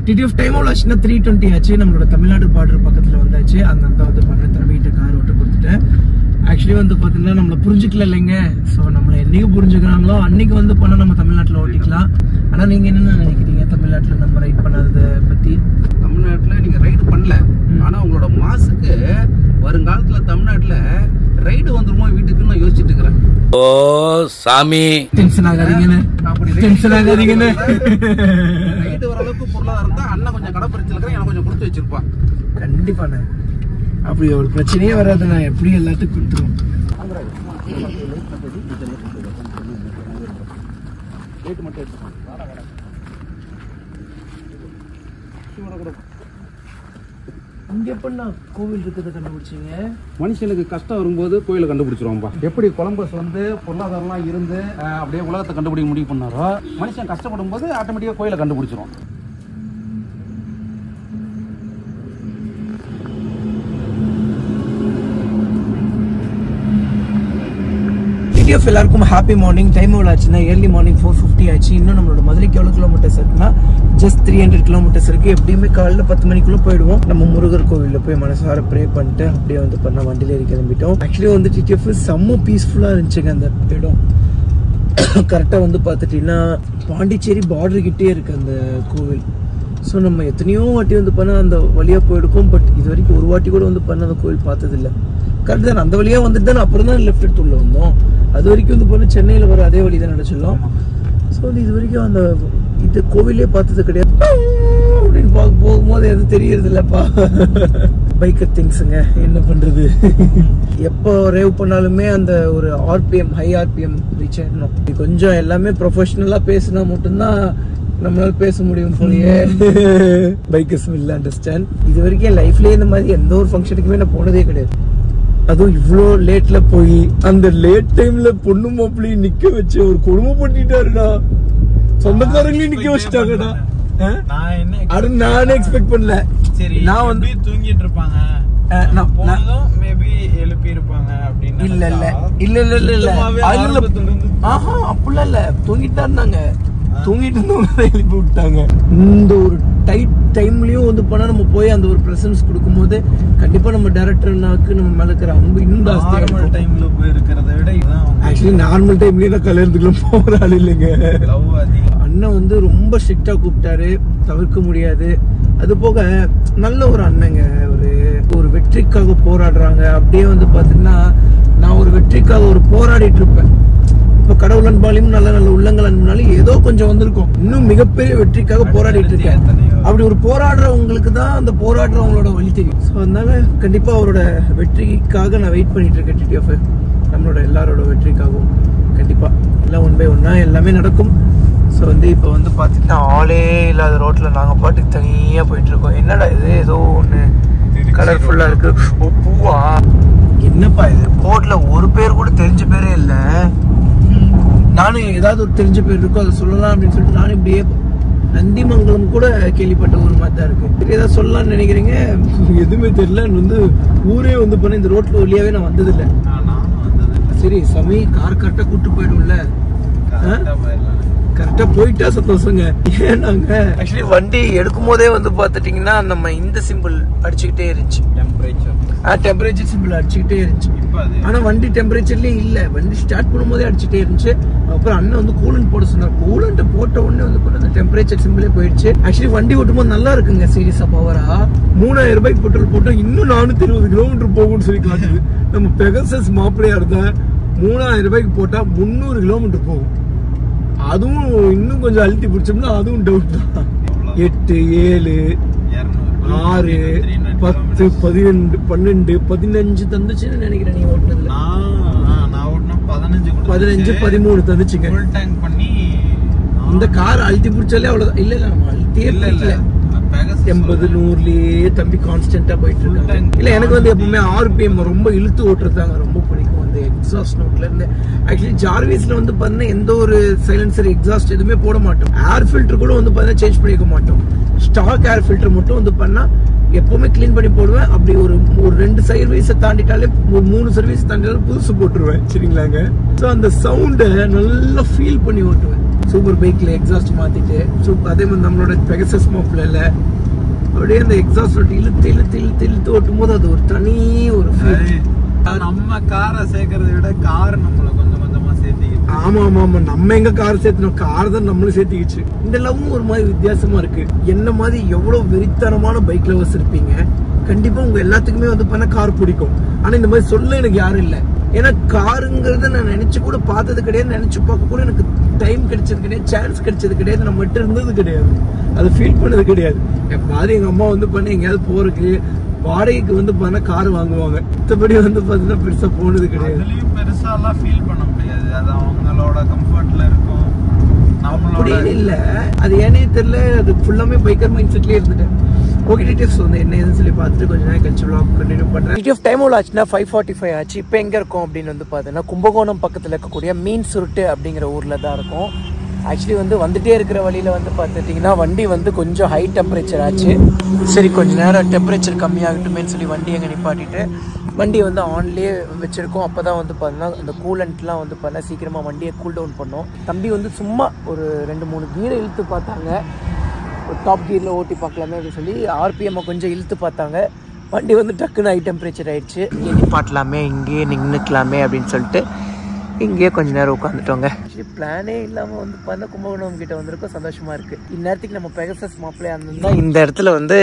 டிடிஎஃப் டைம் ஆச்சுன்னா 320 ஆச்சு. நம்மளோட தமிழ்நாடு பார்டர் பக்கத்துல வந்தாச்சு. அந்த வந்து பண்ண தம்பிகிட்ட கார் ஓட்ட கொடுத்துட்டேன். ஆக்சுவலி வந்து பாத்தீங்கன்னா நம்மள புரிஞ்சுக்கல இல்லைங்க. ஸோ நம்மள என்னைக்கு புரிஞ்சுக்கிறாங்களோ அன்னைக்கு வந்து பண்ண நம்ம தமிழ்நாட்டில் ஓட்டிக்கலாம். ஆனா நீங்க என்ன நினைக்கிறீங்க தமிழ்நாட்டில் நம்ம ரைட் பண்ணாததை பத்தி? தமிழ்நாட்டுல நீங்க ரைடு பண்ணல, ஆனா உங்களோட மாசுக்கு வருங்காலத்துல தமிழ்நாட்டுல ரைடு வந்துருமோ வீட்டுக்கு நான் யோசிச்சுட்டு இருக்கிறேன். ஓ சாமி, டென்ஷன் ஆகாதீங்கன்னு. ரைடு வர அளவுக்கு பொருளாதாரம் தான் அண்ணன் கொஞ்சம் கடை பறிச்சு இருக்கிறேன், எனக்கு கொஞ்சம் கொடுத்து வச்சிருப்பான். கண்டிப்பாண்ணே, அப்படி ஒரு பிரச்சனையே வராது. நான் எப்படி எல்லாத்துக்கும் கொடுத்துருவோம். இங்க எப்படின்னா கோவில் இருக்கிறத கண்டுபிடிச்சிங்க? மனுஷனுக்கு கஷ்டம் வரும்போது கோயிலை கண்டுபிடிச்சிருவோம்பா. எப்படி கொலம்பஸ் வந்து பொருளாதாரம்லாம் இருந்து அப்படியே உலகத்தை கண்டுபிடிக்க முடிவு பண்ணாரோ, மனுஷன் கஷ்டப்படும் போது ஆட்டோமேட்டிக்காக கோயிலை கண்டுபிடிச்சிரும். டிடிஎஃப் எல்லாருக்கும் ஹாப்பி மார்னிங். டைம் எவ்வளோ ஆச்சுன்னா ஏர்லி மார்னிங் 4:50 ஆச்சு. இன்னும் நம்மளோட மதுரைக்கு எவ்வளோ கிலோமீட்டர்ஸ் இருக்குன்னா ஜஸ்ட் 300 கிலோமீட்டர்ஸ் இருக்கு. எப்படியுமே காலையில் 10 மணிக்குள்ள போயிடுவோம். நம்ம முருகர் கோவிலில் போய் மனசார ப்ரே பண்ணிட்டு அப்படியே வந்து பண்ண வண்டியில ஏறி கிளம்பிட்டோம். ஆக்சுவலி வந்து டிடிஎஃப் செம்ம பீஸ்ஃபுல்லாக இருந்துச்சுங்க அந்த இடம். கரெக்டாக வந்து பார்த்துட்டீங்கன்னா பாண்டிச்சேரி பார்டர் கிட்டே இருக்கு அந்த கோவில். ஸோ நம்ம எத்தனையோ வாட்டி வந்து பண்ண அந்த வழியாக போயிருக்கோம். பட் இது வரைக்கும் ஒரு வாட்டி கூட வந்து பண்ண அந்த கோவில் பார்த்ததில்லை. கரெக்ட் தான், அந்த வழியாக வந்துட்டு தான் அப்புறம் தான் லெஃப்ட் எடுத்து உள்ள வந்தோம். அது வரைக்கும் வந்து பண்ண சென்னையில் வர அதே வழி தான் நினச்சிடலாம். ஸோ வந்து இது வரைக்கும் அந்த இது கோவிலே பார்த்தது கிடையாது. அப்படின்னு போகும்போது எதுவும் தெரியறது இல்லைப்பா. பைக்கர் திங்ஸுங்க, என்ன பண்ணுறது. எப்போ ரேவ் பண்ணாலுமே அந்த ஒரு ஆர்பிஎம் ஹை ஆர்பிஎம் ரீச் ஆகிடணும். கொஞ்சம் எல்லாமே ப்ரொஃபஷனலாக பேசினா மட்டும்தான் நம்மளால பேச முடியும் போலயே. Bikers will understand. இது வரைக்கும் என் லைஃப்லேயே இந்த மாதிரி எந்த ஒரு ஃபங்க்ஷனுக்குமே நான் போனதே கிடையாது. அதுவும் இவ்வளோ லேட்ல போய் அந்த லேட் டைம்ல பொண்ணு மாப்பிள்ளையும் நிக்க வச்சு ஒரு கொடுமை பண்ணிட்டாருடா. சொந்தக்காரங்களையும் நிக்க வச்சுட்டாங்கடா. நானே எக்ஸ்பெக்ட் பண்ணல. நான் வந்து தூங்கிட்டு இருப்பாங்க, இல்ல அப்படிலாம் இல்ல, தூங்கிட்டு தான் இருந்தாங்க. தூங்கிட்டு இருந்தவங்க எழுப்பி விட்டாங்க. இந்த ஒரு டைட் டைம்லயும் வந்து பண்ணா நம்ம போய் அந்த ஒரு பிரசன்ஸ் கொடுக்கும்போது கண்டிப்பா நம்ம டைரக்டர்னாக்கு நம்ம மேல இருக்கிற அன்பு இன்னும் ஜாஸ்தியா இருக்கும். டைம்ல போய் இருக்கிறத விட இதுதான் ஆக்சுவலி நார்மல் டைம்லயே தான் கல்யாணத்துக்குள்ள போற ஆள் இல்லைங்க. அண்ணன் வந்து ரொம்ப ஸ்ட்ரிக்டா கூப்பிட்டாரு, தவிர்க்க முடியாது. அது போக நல்ல ஒரு அண்ணங்க, ஒரு வெற்றிக்காக போராடுறாங்க. அப்படியே வந்து பாத்தீங்கன்னா நான் ஒரு வெற்றிக்காக ஒரு போராடிட்டு இருப்பேன். இப்ப கடவுள் அன்பாலையும் நல்ல நல்ல உள்ளங்கள் அன்புனாலும் ஏதோ கொஞ்சம் வந்திருக்கும். இன்னும் மிகப்பெரிய வெற்றிக்காக போராடிட்டு இருக்கேன். அப்படி ஒரு போராடுறவங்களுக்கு தான் அந்த போராடுறவங்களோட வழி தெரியும். ஸோ அதனால கண்டிப்பா அவரோட வெற்றிக்காக நான் வெயிட் பண்ணிட்டு இருக்கேன். டிடிஎஃப் நம்மளோட எல்லாரோட வெற்றிக்காகவும் கண்டிப்பா எல்லாம் ஒன் பை ஒன்னா எல்லாமே நடக்கும். ஸோ வந்து இப்போ வந்து பார்த்தீங்கன்னா ஆளே இல்லாத ரோட்ல நாங்கள் பாட்டுக்கு தனியாக போயிட்டு இருக்கோம். என்னடா இது, ஏதோ ஒன்று கலர்ஃபுல்லா இருக்கு. பூவா என்னப்பா இது? போர்ட்ல ஒரு பேர் கூட தெரிஞ்ச பேரே இல்லை. நானும் ஏதாவது ஒரு தெரிஞ்ச பேர் இருக்கும் அதை சொல்லலாம் அப்படின்னு சொல்லிட்டு நானும் இப்படியே நந்திமங்கலம் கூட கேள்விப்பட்ட ஊர் மாதிரி தான் இருக்கு. ஏதாவது சொல்லலாம்னு நினைக்கிறீங்க, எதுவுமே தெரியல. வந்து ஊரே வந்து பண்ண இந்த ரோட்ல வழியாவே நான் வந்ததில்லை. சரி சமி கார் கரெக்டா கூட்டு போயிடும்ல, கரெக்டா போயிட்டா சந்தோஷங்க. ஏன்னாங்க ஆக்சுவலி வண்டி எடுக்கும் போதே வந்து பாத்துட்டீங்கன்னா நம்ம இந்த சிம்பிள் அடிச்சுக்கிட்டே இருந்துச்சு, டெம்பரேச்சர் சிம்பிள் அடிச்சுக்கிட்டே இருந்துச்சு. ஆனா வண்டி டெம்பரேச்சர்லயே இல்ல, வண்டி ஸ்டார்ட் பண்ணும் போதே அடிச்சுட்டே இருந்துச்சு. அப்புறம் அண்ணன் வந்து கூலண்ட் போட சொன்னார். கூலண்ட் போட்ட உடனே வந்து அந்த டெம்பரேச்சர் சிம்பிளே போயிடுச்சு. ஆக்சுவலி வண்டி ஓட்டும் போது நல்லா இருக்குங்க, சீரியஸா பவரா. 3000 ரூபாய்க்கு பெட்ரோல் போட்டோம், இன்னும் 420 கிலோமீட்டர் போகும்னு சொல்லி காட்டுது. நம்ம பெகசஸ் மாப்பிளையா இருந்தா 3000 ரூபாய்க்கு போட்டா 300 கிலோமீட்டர் போகும். அதுவும் இன்னும் கொஞ்சம் அழுத்தி பிடிச்சோம்னா அதுவும் டவுட் தான். 8, 7, 6, 10, 12, 12, 15 தந்துச்சுன்னு நினைக்கிறேன். நீ ஓட்டுனதுல 15, 13 தந்துச்சுங்க. இந்த கார் அழுத்தி பிடிச்சாலே அவ்வளவுதான். இல்ல நம்ம அழுத்தியே இல்ல 80, 100லயே தம்பி கான்ஸ்டன்டா போயிட்டு இருக்காங்க. இல்ல எனக்கு வந்து எப்பவுமே RPM ரொம்ப இழுத்து ஓட்டுறதாங்க ரொம்ப பிடிக்கும். அந்த எக்ஸாஸ்ட் நோட்ல இருந்து ஆக்சுவலி ஜார்விஸ்ல வந்து பாத்தீங்கன்னா எந்த ஒரு சைலன்சர் எக்ஸாஸ்ட் எதுவுமே போட மாட்டோம். ஏர் ஃபில்டர் கூட வந்து பாத்தீங்கன்னா சேஞ்ச் பண்ணிக்க மாட்டோம். ஸ்டாக் ஏர் ஃபில்டர் மட்டும் வந்து பண்ணா எப்பவுமே கிளீன் பண்ணி போடுவேன். அப்படி ஒரு 2 சர்வீஸை தாண்டிட்டாலே, ஒரு 3 சர்வீஸ் தாண்டிட்டாலும் புதுசு போட்டுருவேன். சரிங்களாங்க. ஸோ அந்த சவுண்டை நல்லா ஃபீல் பண்ணி ஓட்டுவேன். சூப்பர் பைக்ல எக்ஸாஸ்ட் மாத்திட்டு அதே மாதிரி நம்மளோட பெகசஸ் மாப்பிள்ள அப்படியே அந்த எக்ஸாஸ்ட் இழுத்து இழுத்து இழுத்து இழுத்து ஓட்டும் போது அது ஒரு தனி ஒரு நம்ம காரை சேர்க்கறத விட கார் நம்மள கொஞ்சம் கொஞ்சமா சேர்த்திக்கிட்டு. ஆமா ஆமா ஆமா, நம்ம எங்க கார் சேர்த்தணும், கார் தான் நம்மளும் சேர்த்திக்கிச்சு. இந்த லவ்வும் ஒரு மாதிரி வித்தியாசமா இருக்கு. என்ன மாதிரி எவ்வளவு வெறித்தனமான பைக் லவர்ஸ் இருப்பீங்க, கண்டிப்பா உங்க எல்லாத்துக்குமே வந்து பண்ண கார் பிடிக்கும். ஆனா இந்த மாதிரி சொல்ல எனக்கு யாரும் இல்லை. ஏன்னா காருங்கிறத நான் நினைச்சு கூட பார்த்தது கிடையாது, நினைச்சு பார்க்க கூட எனக்கு டைம் கிடைச்சது கிடையாது, சான்ஸ் கிடைச்சது கிடையாது, நம்ம கிட்ட இருந்தது கிடையாது, அதை ஃபீல் பண்ணது கிடையாது. எப்பாவது எங்க அம்மா வந்து பண்ண எங்கேயாவது போறதுக்கு வாடகைக்கு வந்து பண்ண கார் வாங்குவாங்க. மற்றபடி வந்து பாத்தீங்கன்னா பெருசா போனது கிடையாது. பெருசா எல்லாம் ஃபீல் பண்ண முடியாது, அது அவங்களோட கம்ஃபர்ட்ல இருக்கும். அப்படின்னு இல்ல, அது ஏனே தெரியல, அது ஃபுல்லாமே பைக்கர் மைண்ட் செட்லயே இருந்துட்டேன். ஓகே டீட்டெயில்ஸ் வந்து என்ன ஏதுன்னு சொல்லி பார்த்துட்டு கொஞ்சம் நேரம் கழிச்சு vlog கண்டினியூ பண்ணுறேன். டிடிஎஃப் டைம் எவ்வளோ ஆச்சுன்னா 5:45 ஆச்சு. இப்போ எங்கே இருக்கோம் அப்படின்னு வந்து பார்த்தீங்கன்னா கும்பகோணம் பக்கத்தில் இருக்கக்கூடிய மீன் சுருட்டு அப்படிங்கிற ஊரில் தான் இருக்கும். ஆக்சுவலி வந்து வந்துட்டே இருக்கிற வழியில் வந்து பார்த்துட்டிங்கன்னா வண்டி வந்து கொஞ்சம் ஹை டெம்பரேச்சர் ஆச்சு. சரி கொஞ்சம் நேரம் டெம்பரேச்சர் கம்மியாகட்டுமேன்னு சொல்லி வண்டி எங்கே நிப்பாட்டிட்டு வண்டியை வந்து ஆன்லேயே வச்சுருக்கோம். அப்போ தான் வந்து பார்த்தீங்கன்னா இந்த கூலண்ட்லாம் வந்து பார்த்தீங்கன்னா சீக்கிரமாக வண்டியை கூல் டவுன் பண்ணோம். தம்பி வந்து சும்மா ஒரு 2-3 கீரை இழுத்து பார்த்தாங்க. ஒரு டாப் கீரில் ஓட்டி பார்க்கலாமே அப்படின்னு சொல்லி ஆர்பிஎம்மை கொஞ்சம் இழுத்து பார்த்தாங்க. வண்டி வந்து டக்குன்னு ஹை டெம்பரேச்சர் ஆகிடுச்சு. இங்கே நிப்பாட்டலாமே இங்கேயே நின்றுக்கலாமே அப்படின்னு சொல்லிட்டு இங்கேயே கொஞ்சம் நேரம் உட்காந்துட்டோங்க. ஆக்சுவலி பிளானே இல்லாமல் வந்து பார்த்தா கும்பகோணம் கிட்ட வந்திருக்கோம். சந்தோஷமாக இருக்குது. இந்நேரத்துக்கு நம்ம பெகசஸ் மாப்பிள்ளையாக இருந்திருந்தால் இந்த இடத்துல வந்து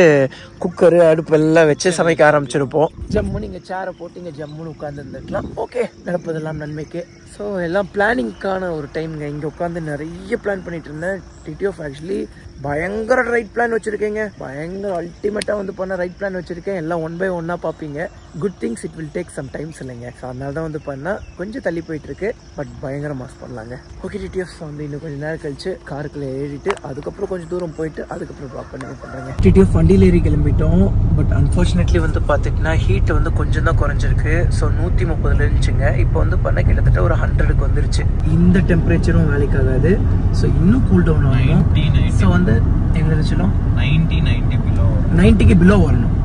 குக்கரு அடுப்பு எல்லாம் வச்சு சமைக்க ஆரம்பிச்சிருப்போம். ஜம்முன்னு இங்கே சேரை போட்டு இங்கே ஜம்முன்னு உட்காந்து இருந்துருக்கலாம். ஓகே, நடப்பதெல்லாம் நன்மைக்கு. ஸோ எல்லாம் பிளானிங்க்கான ஒரு டைம்ங்க. இங்கே உட்காந்து நிறைய பிளான் பண்ணிட்டு இருந்தேன். டிடிஎஃப் ஆக்சுவலி பயங்கர ரைட் பிளான் வச்சுருக்கேங்க. பயங்கர அல்டிமேட்டாக வந்து பண்ண ரைட் பிளான் வச்சுருக்கேன். எல்லாம் 1 by 1 பார்ப்பீங்க. Good things it will take some times இல்லைங்க. ஸோ அதனால தான் வந்து பண்ணால் கொஞ்சம் தள்ளி போயிட்டுருக்கு. பட் பயங்கர மாஸ் பண்ணலாங்க. ஓகே டிடிஎஃப் வந்து இன்னும் கொஞ்சம் நேரம் கழிச்சு காருக்குள்ளே ஏறிட்டு அதுக்கப்புறம் கொஞ்சம் தூரம் போயிட்டு அதுக்கப்புறம் ப்ளாக் பண்ணி பண்ணுறாங்க. டிடிஎஃப் வண்டியில் ஏறி கிளம்பிட்டோம். பட் அன்ஃபார்ச்சுனேட்லி வந்து பார்த்துட்டிங்கன்னா ஹீட் வந்து கொஞ்சம் தான் குறைஞ்சிருக்கு. ஸோ 130 இருந்துச்சுங்க. இப்போ வந்து பண்ண கிட்டத்தட்ட ஒரு 100க்கு வந்துருச்சு. இந்த டெம்பரேச்சரும் வேலைக்கு ஆகாது. ஸோ இன்னும் கூல் டவுன் ஆகும். ஸோ வந்து எங்கே இருந்துச்சுன்னா 90க்கு பிலோ வரணும்.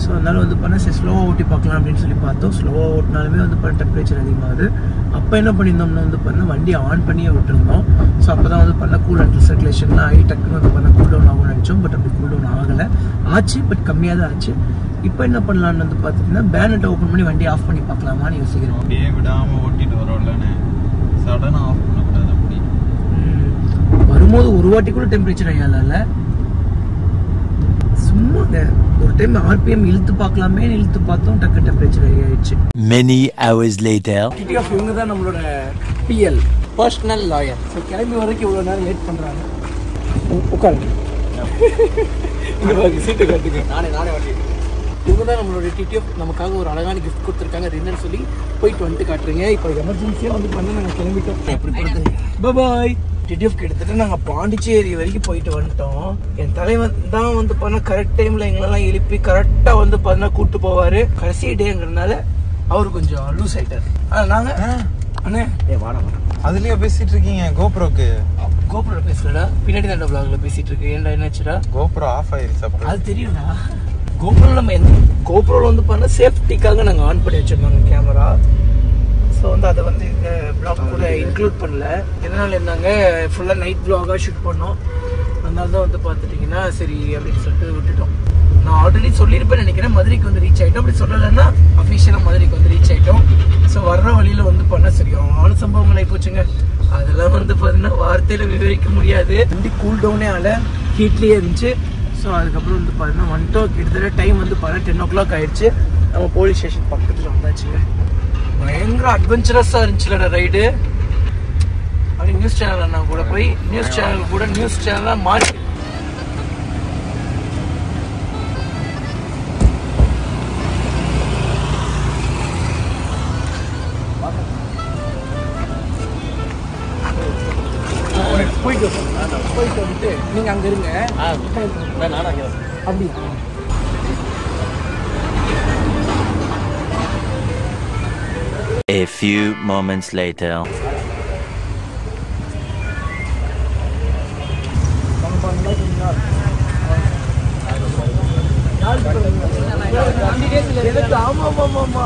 ஸோ அதனால வந்து பண்ண சரி ஸ்லோவாக ஓட்டி பார்க்கலாம் அப்படின்னு சொல்லி பார்த்தோம். ஸ்லோவாக ஓட்டினாலுமே வந்து பண்ண டெம்பரேச்சர் அதிகமாகுது. அப்போ என்ன பண்ணியிருந்தோம்னா வந்து பண்ண வண்டியை ஆன் பண்ணியே விட்டுருந்தோம். ஸோ அப்போ தான் வந்து பண்ண கூலண்ட் சர்க்குலேஷன்லாம் ஆகி டக்குன்னு வந்து பண்ண கூல் டவுன் ஆகும்னு நினச்சோம். பட் அப்படி கூல் டவுன் ஆகலை. ஆச்சு பட் கம்மியாக தான் ஆச்சு. இப்போ என்ன பண்ணலான்னு வந்து பார்த்துட்டிங்கன்னா பேனட்டை ஓப்பன் பண்ணி வண்டியை ஆஃப் பண்ணி பார்க்கலாமான்னு யோசிக்கிறோம். அப்படியே விடாமல் ஓட்டிட்டு வரோம்லன்னு சடனாக ஆஃப் பண்ணக்கூடாது. அப்படி வரும்போது ஒரு வாட்டி கூட டெம்பரேச்சர் ஆகல. சும்மாங்க ஒரு டைம் ஆர்பிஎம் இழுத்து பார்க்கலாமே இழுத்து பார்த்தோம். டக்கு டெம்பரேச்சர் ஆகிடுச்சு. Many hours later. டிடிஎஃப் இவங்க தான் நம்மளோட பிஎல் பர்சனல் லாயர். ஸோ கிளம்பி வரைக்கும் இவ்வளோ நேரம் லேட் பண்ணுறாங்க. உட்காருங்க. சீட்டு கட்டுங்க. நானே வண்டி. இவங்க தான் நம்மளோட டிடிஎஃப். நமக்காக ஒரு அழகான கிஃப்ட் கொடுத்துருக்காங்க. ரின்னர்னு சொல்லி போயிட்டு வந்துட்டு காட்டுறீங்க. இப்போ எமர்ஜென்சியாக வந்து பண்ண நாங்கள் கிளம்பிட்டோம். எப்படி படுத்துறீங்க? பாய். டிடிஎஃப் கிட்டத்தட்ட நாங்கள் பாண்டிச்சேரி வரைக்கும் போயிட்டு வந்துட்டோம். என் தலைவன் தான் வந்து பண்ண கரெக்ட் டைமில் எங்களெல்லாம் எழுப்பி கரெக்டாக வந்து பண்ண கூப்பிட்டு போவார். கடைசி டேங்கிறதுனால அவர் கொஞ்சம் லூஸ் ஆகிட்டார். நாங்கள் அண்ணே வாடா அதுலயே பேசிட்டு இருக்கீங்க. கோப்ரோக்கு கோப்ரோ பேசலடா, பின்னாடி தாண்டா vlogல பேசிட்டு இருக்கு. ஏன்டா என்னாச்சுடா? கோப்ரோ ஆஃப் ஆயிருச்சு. அப்போ அது தெரியும்டா. கோப்ரோல நம்ம கோப்ரோல வந்து பண்ண சேஃப்டிக்காக நாங்கள் ஆன் பண்ணி வச்சிருந்தோங்க கேமரா. ஸோ வந்து அதை வந்து இந்த vlog கூட இன்க்ளூட் பண்ணல. எதனால இருந்தாங்க ஃபுல்லாக நைட் vlog-ஆக ஷூட் பண்ணோம். அதனால தான் வந்து பார்த்துட்டிங்கன்னா சரி அப்படின்னு சொல்லிட்டு விட்டுட்டோம். நான் ஆல்ரெடி சொல்லியிருப்பேன் நினைக்கிறேன். மதுரைக்கு வந்து ரீச் ஆகிட்டோம். அப்படி சொல்லலைன்னா அஃபிஷியலாக மதுரைக்கு வந்து ரீச் ஆகிட்டோம். ஸோ வர்ற வழியில் வந்து பண்ண சரியான சம்பவங்கள் ஆகிப்போச்சுங்க. அதெல்லாம் வந்து பார்த்தீங்கன்னா வார்த்தையில் விவரிக்க முடியாது. வண்டி கூல் டவுனே ஆகல, ஹீட்லேயே இருந்துச்சு. ஸோ அதுக்கப்புறம் வந்து பார்த்தீங்கன்னா வந்துட்டோம். கிட்டத்தட்ட டைம் வந்து பார்த்தீங்கன்னா 10 o'clock ஆயிடுச்சு. நம்ம போலீஸ் ஸ்டேஷன் பக்கத்தில் வந்தாச்சுங்க. பயங்கர அட்வென்ச்சரஸாக இருந்துச்சுலடா ரைடு. அப்படி நியூஸ் சேனல் அண்ணா கூட போய் நியூஸ் சேனலாக மாறி போயிட்டு வந்துட்டு நீங்க அங்க இருங்க. அப்படியா? A few moments later. ஆமா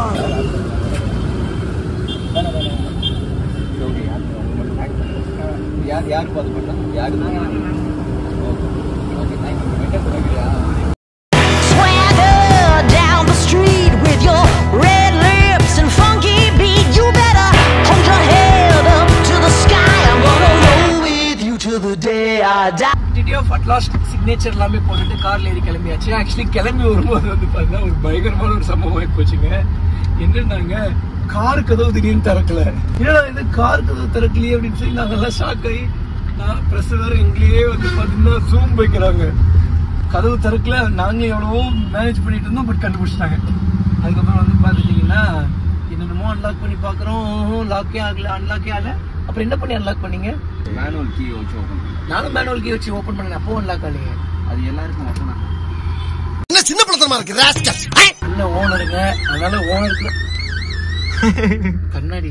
யாரு பார்த்து பண்ணா யாரு Swagger down the street with your red lips and funky beat. You better hold your head up to the sky. I'm gonna roll with you till the day I die. TTF at last signature எல்லாமே போட்டுட்டு கார்ல ஏறி கிளம்பியாச்சு. ஆக்சுவலி கிளம்பி வரும்போது வந்து பார்த்தீங்கன்னா ஒரு பயங்கரமான ஒரு சம்பவம் ஆகி போச்சுங்க. என்னன்னாங்க கார் கதவு திடீர்னு திறக்கல. என்னடா இது கார் கதவு திறக்கலையே அப்படின்னு சொல்லி நாங்கெல்லாம் ஷாக் ஆகி நான் ப்ரெஸ் வேற எங்கேயே வந்து பார்த்தீங்கன்னா ஜூம் வைக்கிறாங்க. கதவு திறக்கல. நாங்கள் எவ்வளவோ மேனேஜ் பண்ணிட்டு இருந்தோம். பட் கண்டுபிடிச்சிட்டாங்க. அதுக்கப்புறம் வந்து பார்த்துட்டிங்கன்னா என்னென்னமோ அன்லாக் பண்ணி பார்க்குறோம். லாக்கே ஆகல, அன்லாக்கே ஆகல. அப்புறம் என்ன பண்ணி அன்லாக் பண்ணீங்க? மேனுவல் கீ வச்சு ஓப்பன் பண்ணேன். நானும் மேனுவல் கீ வச்சு ஓப்பன் பண்ணேன். அப்போ அன்லாக் ஆகலையே. அது எல்லாருக்கும் ஓப்பன் ஆகும். சின்ன பழத்தனமா இருக்கு ராஸ்கல். நல்ல ஓனருங்க, அதனால ஓனருக்கு கண்ணாடி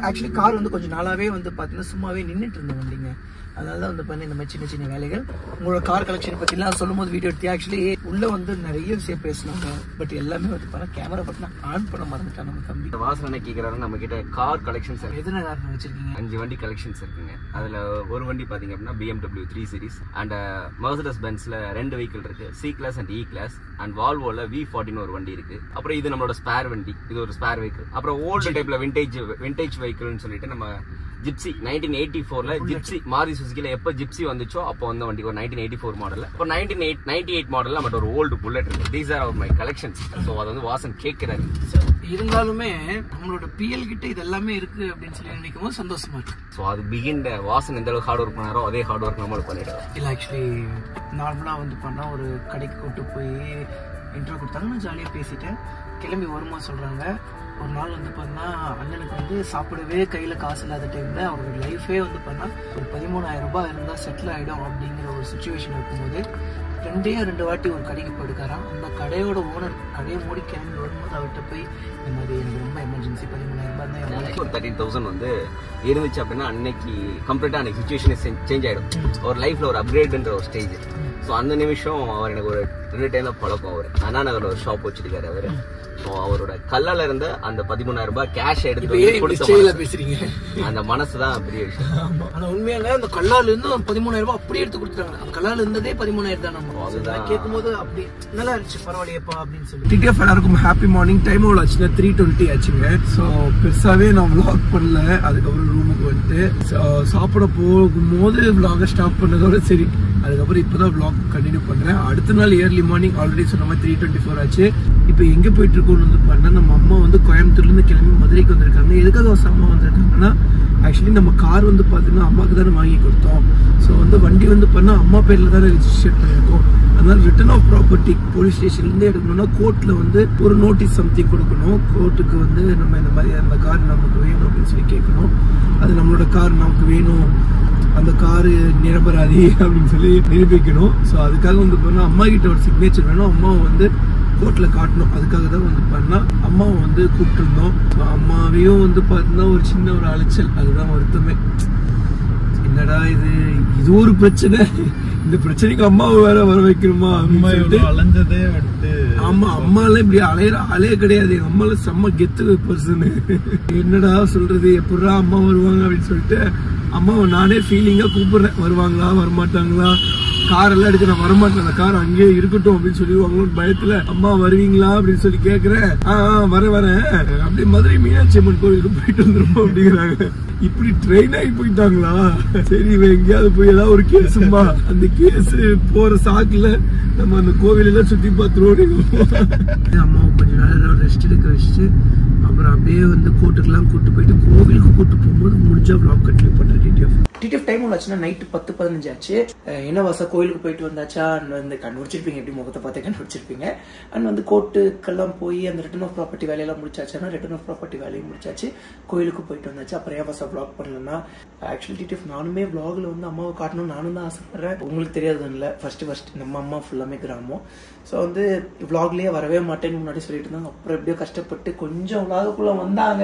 ஆக்சுவலி கார் வந்து கொஞ்சம் நாளாவே வந்து பாத்தீங்கன்னா சும்மாவே நின்றுட்டு இருந்த வண்டிங்க. அதனாலதான் வந்து பண்ண இந்த மாதிரி சின்ன சின்ன வேலைகள். உங்களோட கார் கலெக்ஷன் பத்திலாம் சொல்லும் போது வீடியோ எடுத்து ஆக்சுவலி உள்ள வந்து நிறைய விஷயம் பேசலாங்க. பட் எல்லாமே வந்து பண்ண கேமரா பட்டன் ஆன் பண்ண மறந்துட்டான் நம்ம தம்பி. வாசனை கேட்கிறாரு நம்ம கிட்ட கார் கலெக்ஷன்ஸ் எத்தனை கார் வச்சிருக்கீங்க? 5 வண்டி கலெக்ஷன்ஸ் இருக்குங்க. அதுல ஒரு வண்டி பாத்தீங்க அப்படின்னா BMW 3 Series அண்ட் Mercedes Benzல 2 வெஹிக்கிள் இருக்கு, C class and E class and Volvoல V40 ஒரு வண்டி இருக்கு. அப்புறம் இது நம்மளோட ஸ்பேர் வண்டி, இது ஒரு ஸ்பேர் வெஹிக்கிள். அப்புறம் ஓல்டு டைப்ல விண்டேஜ் வெஹிக்கிள்னு சொல்லிட்டு நம்ம ஜிப்சி 1984ல ஜிப்சி மாருதி சுசுகில எப்ப ஜிப்சி வந்துச்சோ அப்போ வந்த வண்டி ஒரு 1984 மாடல். இப்போ 98 மாடல்ல நம்ம ஒரு ஓல்டு புல்லட் இருக்கு. These are R my collections. So அது வந்து வாசன் கேக்குறாரு. இருந்தாலுமே நம்மளோட பிஎல் கிட்ட இது எல்லாமே இருக்கு அப்படின்னு சொல்லி நினைக்கும் போது சந்தோஷமா இருக்கு. சோ அது பிகின்ட வாசன் எந்த அளவுக்கு ஹார்ட் ஒர்க் பண்ணாரோ அதே ஹார்ட் ஒர்க் நம்மளும் பண்ணிடுறோம். இல்ல ஆக்சுவலி நார்மலா வந்து பண்ணா ஒரு கடைக்கு கூட்டு போய் இன்ட்ரோ கொடுத்தாங்க, நான் ஜாலியா பேசிட்டேன். கிளம்பி வருமா சொல்றாங்க. ஒரு நாள் வந்து பண்ணா அண்ணனுக்கு வந்து சாப்பிடவே கையில காசு இல்லாத டைம்ல அவரோட லைஃபே வந்து பண்ணா ஒரு 13,000 ரூபாய் இருந்தா செட்டில் ஆயிடும் அப்படிங்கிற ஒரு சுச்சுவேஷன் இருக்கும்போது 2 வாட்டி ஒரு கடைக்கு போயிருக்காராம். அந்த கடையோட ஓனர் கடையை மூடி கிளம்பி வரும்போது அவர்கிட்ட போய் இந்த மாதிரி எனக்கு ரொம்ப எமர்ஜென்சி 13,000 ரூபாய் தான் ஒரு 13,000 வந்து இருந்துச்சு அப்படின்னா அன்னைக்கு கம்ப்ளீட்டா அன்னைக்கு சுச்சுவேஷன் சேஞ்ச் ஆயிடும். ஒரு லைஃப்ல ஒரு அப்கிரேட்ன்ற ஒரு ஸ்டேஜ். ஸோ அந்த நிமிஷம் அவர் எனக்கு ஒரு 2 டைம் தான் பழக்கம். அவர் அண்ணா நகர்ல ஒரு ஷாப் வச்சிருக்காரு அவரு. ஸோ அவரோட கல்லால இருந்த அந்த 13,000 ரூபாய் கேஷ் எடுத்து பேசுறீங்க, அந்த மனசுதான் பெரிய விஷயம். ஆனா உண்மையாங்க அந்த கல்லால இருந்து 13,000 ரூபாய் அப்படியே எடுத்து கொடுத்துட்டாங்க. அந்த கல்லால இருந்ததே 13,000 தான். நம்ம அதுதான் கேட்கும் போது அப்படி நல்லா இருந்துச்சு, பரவாயில்லையப்பா அப்படின்னு சொல்லி. டிடிஎஃப் எல்லாருக்கும் ஹாப்பி மார்னிங். டைம் எவ்வளவு ஆச்சுன்னா 3:20 ஆச்சுங்க. ஸோ பெருசாவே நான் vlog பண்ணல. அதுக்கப்புறம் ரூமுக்கு வந்துட்டு சாப்பிட போகும்போது vlog ஸ்டாப் பண்ணதோட சரி. அதுக்கப்புறம் இப்பதான் vlog கண்டினியூ பண்றேன். அடுத்த நாள் ஏர்லி மார்னிங் ஆல்ரெடி சொன்ன மாதிரி 3:24 ஆச்சு. இப்போ எங்க போயிட்டு இருக்கோம்னு வந்து பண்ணா நம்ம அம்மா வந்து கோயம்புத்தூர்ல இருந்து கிளம்பி மதுரைக்கு வந்திருக்காங்க. எதுக்காக அம்மா வந்திருக்காங்கன்னா ஆக்சுவலி நம்ம கார் வந்து பாத்தீங்கன்னா அம்மாவுக்கு தானே வாங்கி கொடுத்தோம். ஸோ வந்து வண்டி வந்து பண்ணா அம்மா பேர்ல தானே ரெஜிஸ்டர் பண்ணிருக்கோம். அதனால ரிட்டர்ன் ஆஃப் ப்ராப்பர்ட்டி போலீஸ் ஸ்டேஷன்ல இருந்து எடுக்கணும்னா கோர்ட்ல வந்து ஒரு நோட்டீஸ் சம்திங் கொடுக்கணும். கோர்ட்டுக்கு வந்து நம்ம இந்த மாதிரி அந்த கார் நமக்கு வேணும் அப்படின்னு சொல்லி கேட்கணும். அது நம்மளோட கார் நமக்கு வேணும், அந்த காரு நிரபராதி அப்படின்னு சொல்லி நிரூபிக்கணும். ஸோ அதுக்காக வந்து பண்ணா அம்மா கிட்ட ஒரு சிக்னேச்சர் வேணும். அம்மாவை வந்து கோர்ட்ல காட்டணும். அதுக்காக தான் வந்து பண்ணா அம்மாவை வந்து கூப்பிட்டுருந்தோம். ஸோ அம்மாவையும் வந்து பார்த்தீங்கன்னா ஒரு சின்ன ஒரு அலைச்சல், அதுதான் வருத்தமே. என்னடா இது ஒரு பிரச்சனை, இந்த பிரச்சனைக்கு அம்மாவை வேற வர வைக்கணுமா? அம்மா அலைஞ்சதே விட்டு. ஆமா, அம்மா எல்லாம் இப்படி அலைய கிடையாது. எங்க அம்மா எல்லாம் செம்ம கெத்து பர்சனு. என்னடா சொல்றது, எப்படா அம்மா வருவாங்க அப்படின்னு சொல்லிட்டு அம்மாவை நானே ஃபீலிங்கா கூப்பிடுறேன். வருவாங்களா வரமாட்டாங்களா, கார் எல்லாம் எடுக்க நான் வரமாட்டேன், அந்த கார் அங்கேயே இருக்கட்டும் அப்படின்னு சொல்லிடுவாங்களோன்னு பயத்துல அம்மா வருவீங்களா அப்படின்னு சொல்லி கேக்குறேன். வரேன் அப்படி மதுரை மீனாட்சி அம்மன் கோவிலுக்கு போயிட்டு வந்துருப்போம் அப்படிங்கிறாங்க. இப்படி ட்ரெயின் ஆகி போயிட்டாங்களா? சரி எங்கேயாவது போய் ஏதாவது ஒரு கேஸுமா, அந்த கேஸ் போற சாக்குல நம்ம அந்த கோவில் எல்லாம் சுத்தி பார்த்துருவோம். அம்மாவை கொஞ்ச நேரம் ரெஸ்ட் எடுக்க வச்சுட்டு அப்புறம் அப்படியே வந்து கோர்ட்டுக்கெல்லாம் கூட்டு போயிட்டு கோவிலுக்கு கூட்டு போகும்போது முடிஞ்சா vlog கண்டினியூ பண்றேன். டிடிஎஃப் டைம் ஆச்சுன்னா நைட்டு 10-15 ஆச்சு. என்ன வாசா கோயிலுக்கு போயிட்டு வந்தாச்சா வந்து கண்டுபிடிச்சிருப்பீங்க, எப்படி முகத்தை பார்த்தே கண்டுபிடிச்சிருப்பீங்க. அண்ட் வந்து கோர்ட்டுக்கெல்லாம் போய் அந்த ரிட்டர்ன் ஆஃப் ப்ராப்பர்ட்டி வேலையெல்லாம் முடிச்சாச்சுன்னா ரிட்டர்ன் ஆஃப் ப்ராப்பர்ட்டி வேலையும் முடிச்சாச்சு, கோயிலுக்கு போயிட்டு வந்தாச்சு. அப்புறம் ஏன் வாசா vlog பண்ணலன்னா ஆக்சுவலி டிடிஎஃப் நானுமே vlogல வந்து அம்மாவை காட்டணும்னு நானும் தான் ஆசைப்படுறேன். உங்களுக்கு தெரியாது இல்லை, ஃபர்ஸ்ட் நம்ம அம்மா ஃபுல்லாமே கிராமம். ஸோ வந்து vlogலயே வரவே மாட்டேன்னு முன்னாடி சொல்லிட்டு இருந்தாங்க. அப்புறம் எப்படியோ கஷ்டப்பட்டு கொஞ்சம் vlogக்குள்ள வந்தாங்க.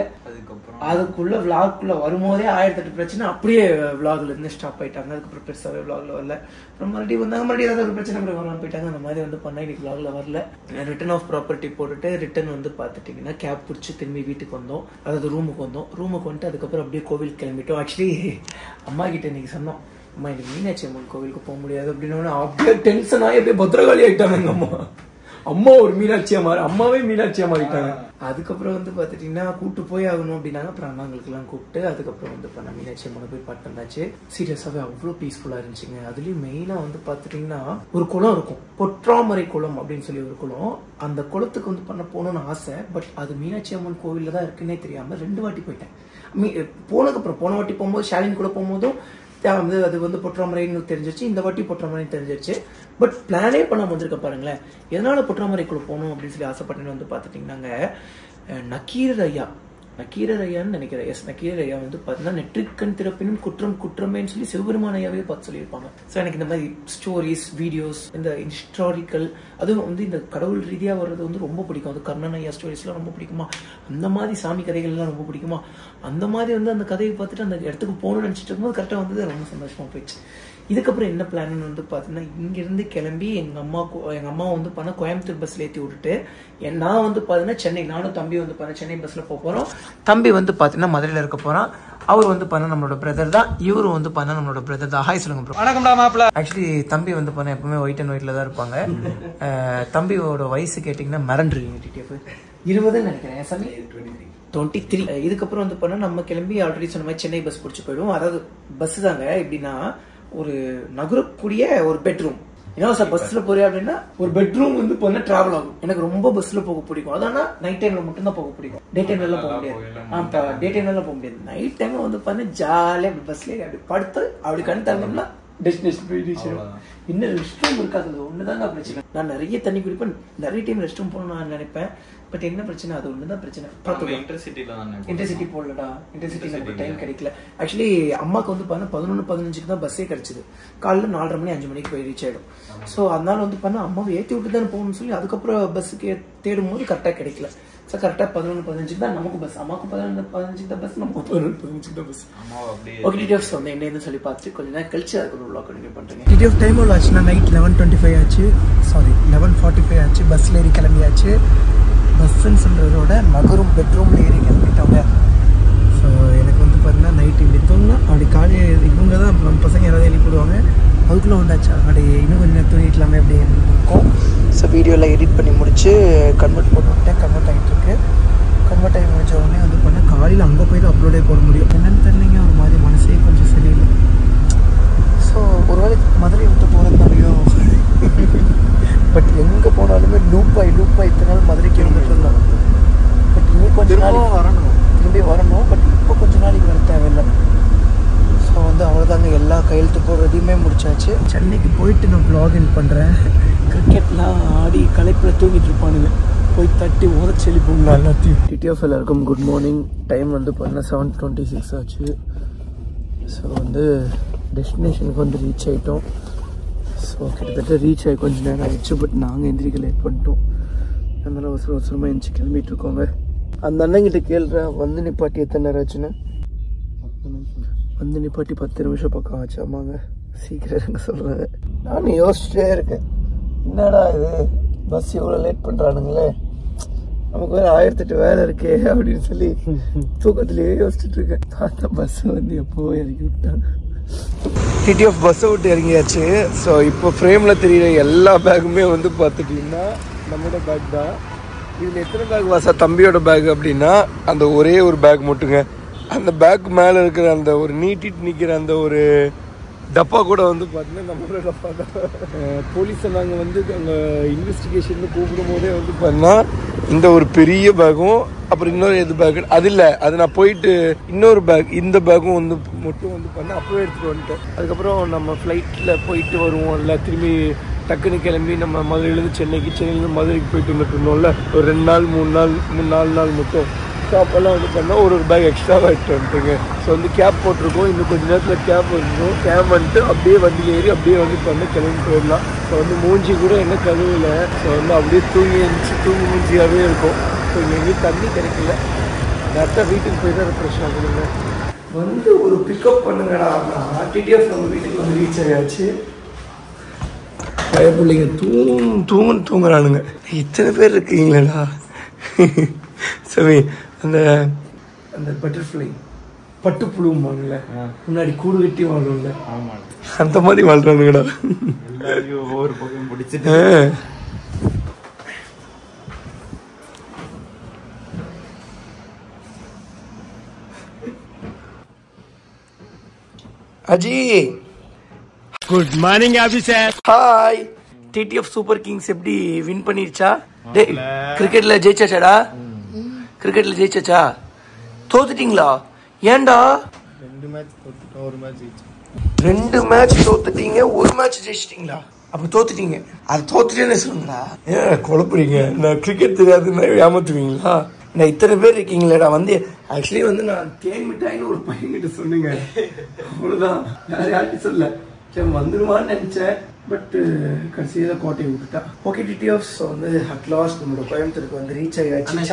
அதுக்குள்ள vlogக்குள்ள வரும்போதே 1008 பிரச்சனை அப்படியே vlogல இருந்து ஸ்டாப் ஆயிட்டாங்க. அதுக்கப்புறம் பெருசாவே vlogல வரல. அப்புறம் மறுபடியும் வந்தாங்க, மறுபடியும் ஏதாவது ஒரு பிரச்சனை வரலாம் போயிட்டாங்க. அந்த மாதிரி வந்து பண்ணா இன்னைக்கு vlogல வரல. ரிட்டர்ன் ஆஃப் ப்ராப்பர்ட்டி போட்டுட்டு ரிட்டர்ன் வந்து பாத்துட்டீங்கன்னா கேப் பிடிச்சி திரும்பி வீட்டுக்கு வந்தோம், அதாவது ரூமுக்கு வந்துட்டு அதுக்கப்புறம் அப்படியே கோவிலுக்கு கிளம்பிட்டோம். ஆக்சுவலி அம்மா கிட்ட இன்னைக்கு சொன்னோம், அம்மா இன்னைக்கு மீனாட்சி அம்மன் கோவிலுக்கு போக முடியாது அப்படின்னு. அப்படியே டென்ஷன் ஆகி அப்படியே பத்திரகாளி ஆயிட்டாங்க எங்க அம்மா ஒரு மீனாட்சியா அம்மாவே மீனாட்சியா மாறிட்டாங்க. அதுக்கப்புறம் வந்து பாத்துட்டீங்கன்னா கூட்டு போய் ஆகணும் அப்படின்னாங்க. அப்புறம் அண்ணாங்களுக்கு எல்லாம் கூப்பிட்டு அதுக்கப்புறம் வந்து பண்ண மீனாட்சி அம்மனை போய் பாட்டு வந்தாச்சு. சீரியஸாவே அவ்வளவு பீஸ்ஃபுல்லா இருந்துச்சுங்க. அதுலயும் மெயினா வந்து பாத்துட்டீங்கன்னா ஒரு குளம் இருக்கும், பொற்றாமரை குளம் அப்படின்னு சொல்லி ஒரு குளம். அந்த குளத்துக்கு வந்து பண்ண போகணும்னு ஆசை. பட் அது மீனாட்சி அம்மன் கோவில்ல தான் இருக்குன்னே தெரியாம 2 வாட்டி போயிட்டேன். போனதுக்கப்புறம் போன வாட்டி போகும்போது ஷாலின் கூட போகும்போதும் வந்து அது வந்து பொற்றாமரைன்னு தெரிஞ்சிருச்சு, இந்த வாட்டி பொற்றாமரைன்னு தெரிஞ்சிருச்சு. பட் பிளானே பண்ண வந்திருக்க பாருங்களேன். எதனால பொற்றாமரைக்குள்ள போகணும் அப்படின்னு சொல்லி ஆசைப்பட்டேன்னு வந்து பாத்துட்டீங்கன்னாங்க, நக்கீரர் ஐயா நக்கீரர் ஐயான்னு நினைக்கிறேன். எஸ், நக்கீரர் ஐயா வந்து பார்த்தீங்கன்னா நெற்றிக்கண் திறப்பினும் குற்றம் குற்றமேன்னு சொல்லி சிவபெருமான ஐயாவே பார்த்து சொல்லியிருப்பாங்க. ஸோ எனக்கு இந்த மாதிரி ஸ்டோரிஸ், வீடியோஸ், இந்த ஹிஸ்டாரிக்கல், அதுவும் வந்து இந்த கடவுள் ரீதியாக வர்றது வந்து ரொம்ப பிடிக்கும். அது கர்ணன் ஐயா ஸ்டோரிஸ்லாம் ரொம்ப பிடிக்குமா, அந்த மாதிரி சாமி கதைகள்லாம் ரொம்ப பிடிக்குமா, அந்த மாதிரி வந்து அந்த கதையை பார்த்துட்டு அந்த இடத்துக்கு போகணும்னு நினச்சிட்டு இருக்கும்போது கரெக்டாக வந்து ரொம்ப சந்தோஷமாக போயிடுச்சு. இதுக்கப்புறம் என்ன பிளான்னு வந்து பார்த்தீங்கன்னா, இங்கேருந்து கிளம்பி எங்கள் அம்மா வந்து பார்த்தா கோயம்புத்தூர் பஸ்ஸில் ஏற்றி விட்டுட்டு நான் வந்து பார்த்தீங்கன்னா சென்னை, நானும் தம்பி வந்து பார்த்தா சென்னை பஸ்ஸில் போக போகிறோம். தம்பி வந்து பார்த்தீங்கன்னா மதுரையில் இருக்க போகிறான். அவர் வந்து பார்த்தா நம்மளோட பிரதர் தான், இவரும் வந்து பார்த்தா நம்மளோட பிரதர் தான். ஹாய் சொல்லுங்க ப்ரோ. வணக்கம்டா மாப்பிள்ள. ஆக்சுவலி தம்பி வந்து பார்த்தா எப்பவுமே ஒயிட் அண்ட் ஒயிட்டில் தான் இருப்பாங்க. தம்பியோட வயசு கேட்டிங்கன்னா மிரண்டுருவீங்க. டிடிஎஃப் 20 நினைக்கிறேன் சாமி, 23. இதுக்கப்புறம் வந்து பார்த்தா நம்ம கிளம்பி ஆல்ரெடி சொன்ன மாதிரி சென்னை பஸ் பிடிச்சி போயிடுவோம். அதாவது பஸ் தாங்க எப்படின்னா ஒரு நகரக்கூடிய ஒரு பெட்ரூம். ஏன்னா சார் பஸ்ல போறியா அப்படின்னா ஒரு பெட்ரூம் வந்து போனா டிராவல் ஆகும். எனக்கு ரொம்ப பஸ்ல போக பிடிக்கும். அதானா நைட் டைம்ல மட்டும் தான் போக பிடிக்கும். டே டைம்ல எல்லாம் போக முடியாது. டே டைம்ல எல்லாம் போக முடியாது. நைட் டைம்ல வந்து பாத்தீங்கன்னா ஜாலியா அப்படி பஸ்ல அப்படி படுத்து அப்படி கண் தரணும்னா டெஸ்டினேஷன் போய் ரீச் ஆகும். இன்னும் ரெஸ்ட் ரூம் இருக்காது, ஒண்ணுதாங்க பிரச்சனை. நான் நிறைய தண்ணி குடிப்பேன், நிறைய டைம் ரெஸ்ட் ரூம் போகணும்னு நான் நினைப்பேன். பட் என்ன பிரச்சனை, அது ஒண்ணுதான் பிரச்சனை. இன்டர்சிட்டி போடலடா, இன்டர்சிட்டி நமக்கு டைம் கிடைக்கல. ஆக்சுவலி அம்மாக்கு வந்து பாருங்க 11:15 தான் பஸ்ஸே கிடைச்சது. காலைல 4:30 மணி 5 மணிக்கு போய் ரீச் ஆயிடும். ஸோ அதனால வந்து பாருங்க அம்மாவை ஏற்றி விட்டு தானே போகணும்னு சொல்லி அதுக்கப்புறம் பஸ்ஸுக்கு தேடும் போது கரெக்டாக கிடைக்கல. ஸோ கரெக்டாக 11:15 தான் நமக்கு பஸ். அம்மாவுக்கு 11:15 தான் பஸ், நமக்கு 11:15 தான் பஸ். ஓகே டிடிஎஃப் வந்து என்னன்னு சொல்லி பார்த்துட்டு கொஞ்சம் நேரம் கழிச்சு அதுக்கு ஒரு vlog கண்டினியூ பண்ணுறேன். டிடிஎஃப் டைம் எவ்வளோ ஆச்சுன்னா நைட் 11:25 ஆச்சு, சாரி 11:45 ஆச்சு. பஸ்ஸில் ஏறி கிளம்பியாச்சு. பஸ்ஸுன்னு சொல்கிறதோட நகரும் பெட்ரூமில் ஏறி கிளம்பிட்டோங்க. ஸோ எனக்கு வந்து பார்த்தீங்கன்னா நைட்டு இப்படி தூங்கினா அப்படி காலையில் இவங்க தான் நம்ம பசங்க யாராவது எழுப்பிடுவாங்க. அதுக்குள்ளே வந்தாச்சா அப்படி இன்னும் கொஞ்சம் நேரம் தூங்கிக்கலாமே அப்படி இருக்கும். ஸோ வீடியோவில் எடிட் பண்ணி முடிச்சு கன்வெர்ட் போட்டு விட்டேன். கன்வெர்ட் ஆகிட்டுருக்கு. கன்வெர்ட் ஆகி முடிச்ச உடனே வந்து பண்ணால் காலையில் அங்கே போய் தான் அப்லோடே போட முடியும். என்னென்னு தெரியலைங்க, ஒரு மாதிரி மனசே கொஞ்சம் சரியில்லை. ஸோ ஒரு வேளை மதுரை விட்டு போகிறதுனாலையோ பட் எங்கே போனாலுமே லூப்பாய் இத்தனை நாள் மதுரைக்கு வந்துட்டுருந்தோம். பட் இன்னும் கொஞ்சம் நாளைக்கு திரும்பி வரணும். பட் இப்போ கொஞ்சம் நாளைக்கு வர தேவையில்லை. ஸோ வந்து அவ்வளோதாங்க, எல்லா கையெழுத்து போடுறதையுமே முடிச்சாச்சு. சென்னைக்கு போயிட்டு நான் vlogin பண்ணுறேன். கிரிக்கெட்லாம் ஆடி களைப்பில் தூங்கிட்டு இருப்பானுங்க, போய் தட்டி உதச்சி எழுப்போங்களா எல்லாத்தையும். டிடிஎஃப் எல்லாருக்கும் குட் மார்னிங். டைம் வந்து பார்த்தீங்கன்னா 7:26 ஆச்சு. ஸோ வந்து டெஸ்டினேஷனுக்கு வந்து ரீச் ஆகிட்டோம். ஸோ கிட்டத்தட்ட ரீச் ஆகி கொஞ்சம் நேரம் ஆகிடுச்சு. பட் நாங்கள் எந்திரிக்க லேட் பண்ணிட்டோம். அதனால அவசரமாக எழுந்துச்சி கிளம்பிட்டு இருக்கோங்க. அந்த அண்ணங்கிட்ட கேள்றேன் வந்து நிப்பாட்டி எத்தனை நேரம் ஆச்சுன்னு. வந்து நிப்பாட்டி 10 நிமிஷம் பக்கம் ஆச்சு. ஆமாங்க, சீக்கிரம் இருங்க சொல்கிறாங்க. நானும் யோசிச்சுட்டே இருக்கேன், என்னடா இது பஸ் எவ்வளோ லேட் பண்ணுறானுங்களே, நமக்கு வேறு 1008 வேலை இருக்கே அப்படின்னு சொல்லி தூக்கத்துலேயே யோசிச்சுட்டு இருக்கேன். பார்த்தா பஸ்ஸை வந்து எப்போ இறக்கி விட்டாங்க. டிடிஎஃப் பஸ்ஸை விட்டு இறங்கியாச்சு. ஸோ இப்போ ஃப்ரேமில் தெரியுற எல்லா பேக்குமே வந்து பார்த்துட்டிங்கன்னா நம்மளோட பேக் தான். இதில் எத்தனை பேக் வாசா தம்பியோட பேக் அப்படின்னா அந்த ஒரே ஒரு பேக் மட்டுங்க. அந்த பேக் மேலே இருக்கிற அந்த ஒரு நீட்டிட்டு நிற்கிற அந்த ஒரு டப்பா கூட வந்து பார்த்தீங்கன்னா நம்மளோட டப்பா தான். போலீஸை நாங்கள் வந்து அங்கே இன்வெஸ்டிகேஷன் கூப்பிடும் போதே வந்து பார்த்தீங்கன்னா இந்த ஒரு பெரிய பேக்கும் அப்புறம் இன்னொரு எது பேக் அது இல்லை, அது நான் போயிட்டு இன்னொரு பேக் இந்த பேக்கும் வந்து மட்டும் வந்து பண்ணேன். அப்போவே எடுத்துகிட்டு வந்துட்டேன். அதுக்கப்புறம் நம்ம ஃப்ளைட்டில் போயிட்டு வருவோம் இல்லை, திரும்பி டக்குன்னு கிளம்பி நம்ம மதுரையிலேருந்து சென்னையிலேருந்து மதுரைக்கு போயிட்டு வந்துட்டு இருந்தோம்ல ஒரு 2 நாள் 4 நாள் மட்டும். ஸோ அப்போல்லாம் வந்து பண்ணால் ஒரு பேக் எக்ஸ்ட்ராவாக எடுத்துட்டு வந்துட்டுங்க. ஸோ வந்து கேப் போட்டிருக்கோம், இன்னும் கொஞ்சம் நேரத்தில் கேப் வந்துடும். கேப் வந்துட்டு அப்படியே வண்டி ஏறி அப்படியே வந்து பண்ண கிளம்பி போயிடலாம். ஸோ வந்து மூஞ்சி கூட என்ன கழுவில. ஸோ வந்து அப்படியே தூங்கி மூஞ்சியாகவே இருக்கும். ஸோ இங்கே எங்கேயும் தண்ணி கிடைக்கல. டேரெக்டாக வீட்டுக்கு போய் தான் ஃப்ரெஷ் ஆகுதுங்க. வந்து ஒரு பிக்கப் பண்ணுங்கடா. டிடிஎஃப் நம்ம வீட்டுக்கு வந்து ரீச் ஆகியாச்சு. பிள்ளைங்க தூங்குறானுங்க. இத்தனை பேர் இருக்கீங்களா சரி. அந்த பட்டர்ஃப்ளை பட்டு புழுவாங்கல்ல, முன்னாடி கூடு கட்டி வாழும்ல, அந்த மாதிரி வாழ்றானுங்கடா. ஒவ்வொரு பக்கம் பிடிச்சிட்டு அஜி good morning officer. Hi. TTF super kings எப்படி வின் பண்ணிருச்சா? டேய் கிரிக்கெட்ல ஜெயிச்சாச்சாடா? கிரிக்கெட்ல ஜெயிச்சாச்சா? தோத்துட்டீங்களா? ஏன்டா? 2 மேட்ச் தோத்துட்டோம், 1 மேட்ச் ஜெயிச்சோம். 2 மேட்ச் தோத்துட்டீங்க, 1 மேட்ச் ஜெயிச்சிட்டீங்களா? அப்ப தோத்துட்டீங்க. அது தோத்துட்டேன்னு சொல்லுங்களா? ஏன் குழப்புறீங்க? நான் கிரிக்கெட் தெரியாதுன்னு ஏமாத்துவீங்களா? நான் இத்தனை பேர் இருக்கீங்களேடா. வந்து ஆக்சுவலி வந்து நான் தேன் மிட்டாயின்னு ஒரு பையன்கிட்ட சொன்னேங்க, அவ்வளோதான், வேற யார்கிட்ட சொல்ல. சரி வந்துடுவான்னு நினச்சேன், பட் கடைசியில் கோட்டையை விட்டுட்டா. ஓகே டிடிஎஃப்ஸ் வந்து அட்லாஸ்ட் நம்மளோட கோயம்புத்தூருக்கு வந்து ரீச் ஆகியாச்சு.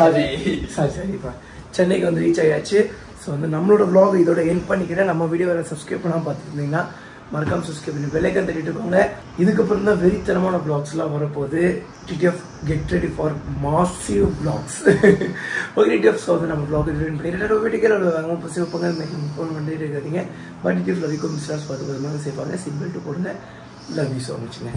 சரிப்பா, சென்னைக்கு வந்து ரீச் ஆகியாச்சு. ஸோ வந்து நம்மளோட vlog இதோட எண்ட் பண்ணிக்கிறேன். நம்ம வீடியோ வேறு சப்ஸ்கிரைப் பண்ணாமல் பார்த்துருந்தீங்கன்னா மறக்காம சப்ஸ்கிரைப் பண்ணி பெல்லைக்கன் தட்டிட்டு இருக்கோங்க. இதுக்கப்புறம் தான் வெறித்தனமான vlogsலாம் வரப்போகுது. TTF get ready for massive vlogs. Okay TTF, so வந்து நம்ம vlog இது பண்ணிட்டு வீட்டுக்கே வாங்க பசிவப்பங்க ஃபோன் பண்ணிட்டு இருக்காதீங்க. But TTF love you misters பார்த்து சேஃபாங்க, சீட் பெல்ட் போடுங்க. Love you so மச்ங்க.